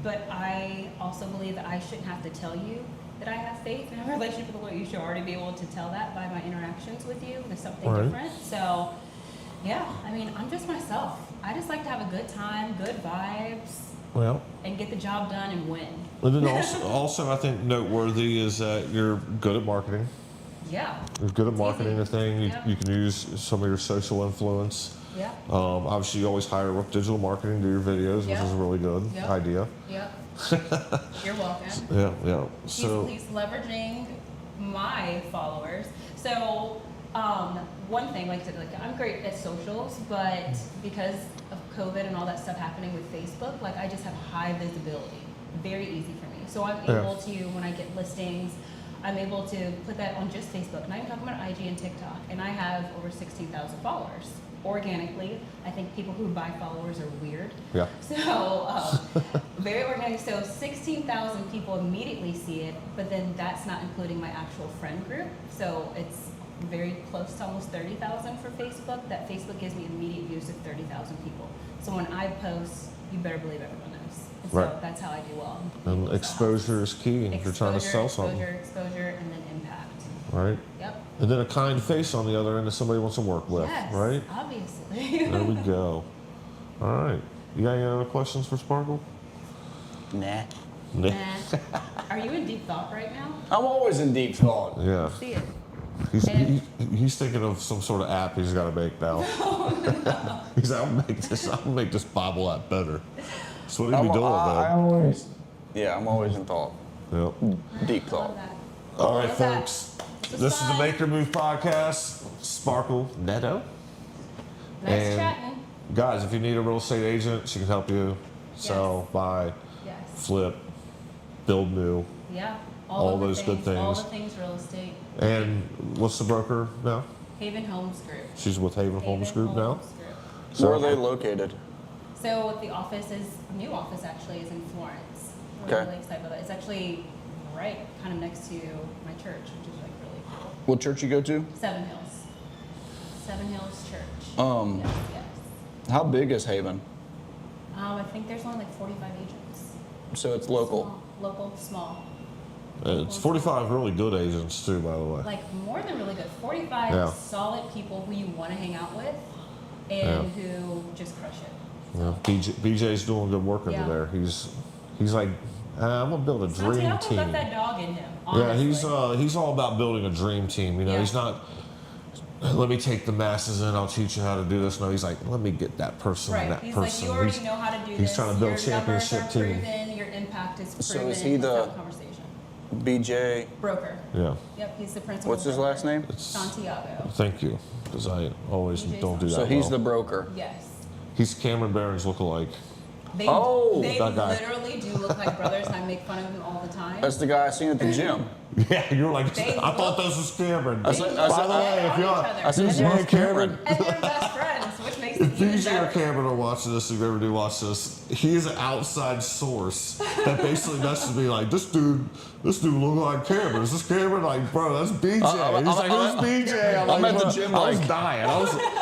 But I also believe that I shouldn't have to tell you that I have faith and have a relationship with the Lord. You should already be able to tell that by my interactions with you. There's something Right. different. So, yeah, I mean, I'm just myself. I just like to have a good time, good vibes, Well, and get the job done and win. and then also I think noteworthy is that you're good at marketing. Yeah. You're good at marketing the thing. You, Yeah. you can use some of your social influence. Yeah. Obviously, you always hire with digital marketing to do your videos, which Yeah. is a really good Yeah. idea. Yep. You're welcome. Yeah. So. He's leveraging my followers. So, one thing, like I said, like I'm great at socials, but because of COVID and all that stuff happening with Facebook, like I just have high visibility. Very easy for me. So I'm Yeah. able to, when I get listings, I'm able to put that on just Facebook. Not even talking about IG and TikTok. And I have over 16,000 followers. Organically, I think people who buy followers are weird. Yeah. So, very organic. So 16,000 people immediately see it, but then that's not including my actual friend group. So it's very close to almost 30,000 for Facebook. That Facebook gives me immediate views of 30,000 people. So when I post, you better believe everyone knows. And so Right. that's how I do well. And exposure is key if you're trying to sell something, Exposure, and then impact. right? Yep. And then a kind face on the other end that somebody wants to work with, Yes, right? obviously. There we go. All right. You got any other questions for Sparkle? Nah. Nah. Nah. Are you in deep thought right now? I'm always in deep thought. Yeah. See it. He's thinking of some sort of app he's got to make now. He's like, I'll make this Bible app better. That's what he'd be doing, I man. always, Yeah, I'm always in thought. Yep. Deep I thought. love that. All right, Love that. folks. This is the Make Your Move podcast. Sparkle Netto. Nice And- chatting. Guys, if you need a real estate agent, she can help you sell, Yes. buy, Yes. flip, build new. Yeah. All of the those good All things. the things real estate. And what's the broker now? Haven Homes Group. She's with Haven Homes Haven Group now. Homes Group. So- Where are they located? So the office is, new office actually is in Florence. We're Okay. really excited about it. It's actually right kind of next to my church, which is like really cool. What church you go to? Seven Hills. Seven Hills Church. Yes, yes. How big is Haven? I think there's only like 45 agents. So it's local. Small, local, small. It's 45 really good agents too, by the way. Like more than really good. 45 Yeah. solid people who you want to hang out with and who just crush it. Yeah, BJ's doing good work over Yeah. there. He's like, I'm gonna build a dream Santiago team. got that dog in him. Yeah, Honestly. he's all about building a dream team. You know, Yeah. he's not. Let me take the masses in. I'll teach you how to do this. No, he's like, let me get that person and Right. that He's person. like, you already know how to do this. he's trying to build Your championship numbers are team. proven, your impact is proven. So is he the- Let's have a conversation. BJ. Broker. Yeah, Yep, he's the principal. What's his broker. last name? Santiago. thank you, because I always BJ's don't do that. So he's well. the broker. Yes. He's Cameron Barron's lookalike. They, Oh, they that guy. literally do look like brothers, and I make fun of them all the time. That's the guy I seen at the gym. Yeah, you're like, They I thought look- this was Cameron. I said- I By said- the way, if you're, I said, and "Where's they're, Cameron?" and they're best friends, which makes it even BJ or better. Cameron are watching this, if you ever do watch this, he is an outside source that basically messages me like, this dude look like Cameron. Is this Cameron? Like, bro, that's BJ. I'm- He's like, I'm- who's BJ? I'm like, at the "Bro," gym, I was like- dying.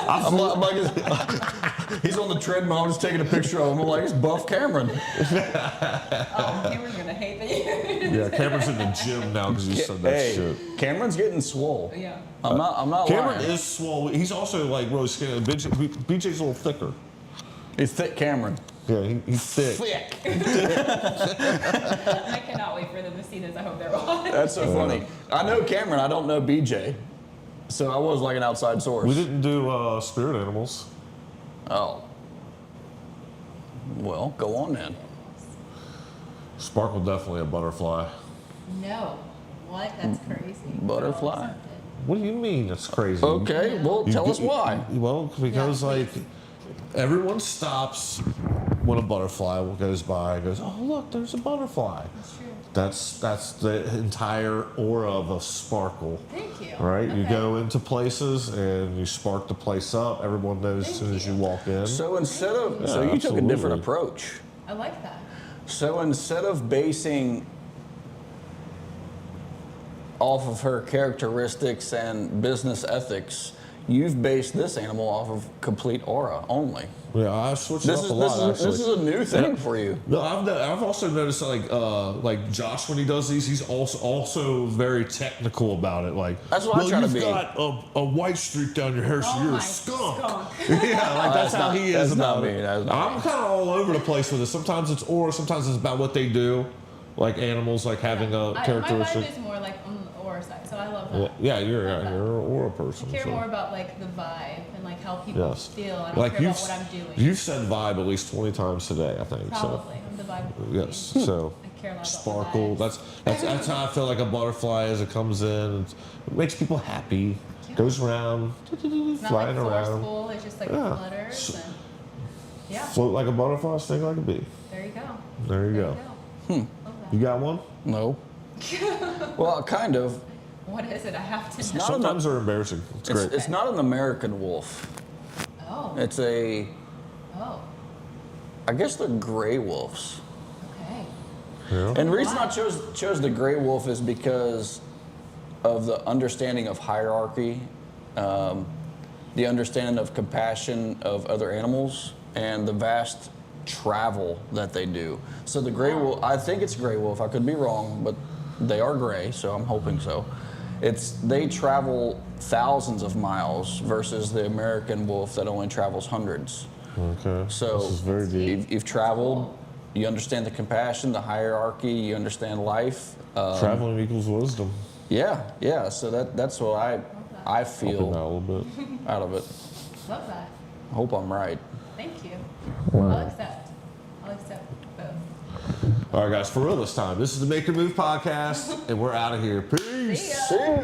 I'm like, he's on the treadmill. I'm just taking a picture of him. I'm like, it's Buff Cameron. Oh, Cameron's gonna hate that you. Yeah, Cameron's in the gym now because you said that Hey, shit. Cameron's getting swole. Yeah. I'm not Cameron lying. is swole. He's also like really skinny. BJ's a little thicker. He's thick Cameron. Yeah, he's thick. Thick. I cannot wait for them to see this. I hope they're on. That's so funny. I know Cameron. I don't know BJ. So I was like an outside source. We didn't do spirit animals. Oh. Well, go on then. Sparkle definitely a butterfly. No. What? That's crazy. Butterfly. Something. What do you mean? That's crazy. Okay, well, You tell get- us why. Well, because Yeah, like please. everyone stops when a butterfly goes by and goes, "Oh, look, there's a butterfly." That's true. That's the entire aura of a sparkle. Thank you. Right? You Okay. go into places and you spark the place up. Everyone knows as soon as you walk in. So instead of, Yeah, so you took a different absolutely. approach. I like that. So instead of basing off of her characteristics and business ethics, you've based this animal off of complete aura only. Yeah, I switched it This up is a lot this actually. is a new thing for you. No, I've also noticed like Josh when he does these, he's also very technical about it. Like, That's what I well, try to you've be. got a white streak down your hair, so Oh you're my a skunk. skunk. Yeah, like that's how not- he that's is not about me, it. that's not I'm me. kind of all over the place with it. Sometimes it's aura, sometimes it's about what they do, like animals, like having a My characteristic. vibe is more like on the aura side, so I love that. Yeah, you're Love that. an aura person. I care so. more about like the vibe and like how people Yes. feel. I don't Like care you've about what I'm doing. you've said vibe at least 20 times today, I think. Probably. I'm the vibe. So queen. yes, so. I care a lot about the Sparkle. vibes. That's how I feel like a butterfly is. It comes in, and it makes people happy. Goes around, It's not flying like around. forceful. It just like Yeah. flutters and yeah. Float like a butterfly, sting like a bee. There you go. There you There go. you go. Love that. You got one? No. Well, kind of. What is it? I have to know. not Sometimes they're embarrassing. It's great. It's not an American wolf. Oh. It's a, Oh. I guess they're gray wolves. Okay. Yeah. And the reason I Wow. chose the gray wolf is because of the understanding of hierarchy, the understanding of compassion of other animals, and the vast travel that they do. So the gray wolf, I think it's gray wolf. I could be wrong, but they are gray, so I'm hoping so. They travel thousands of miles versus the American wolf that only travels hundreds. Okay. So this is very deep. you've traveled, you understand the compassion, the hierarchy, you understand life. Traveling equals wisdom. Yeah. So that's what I Helping out a feel little bit. out of it. Love that. I hope I'm right. Thank you. I'll accept. I'll accept both. All right, guys, for real this time. This is the Make Your Move podcast, and we're out of here. Peace. See ya.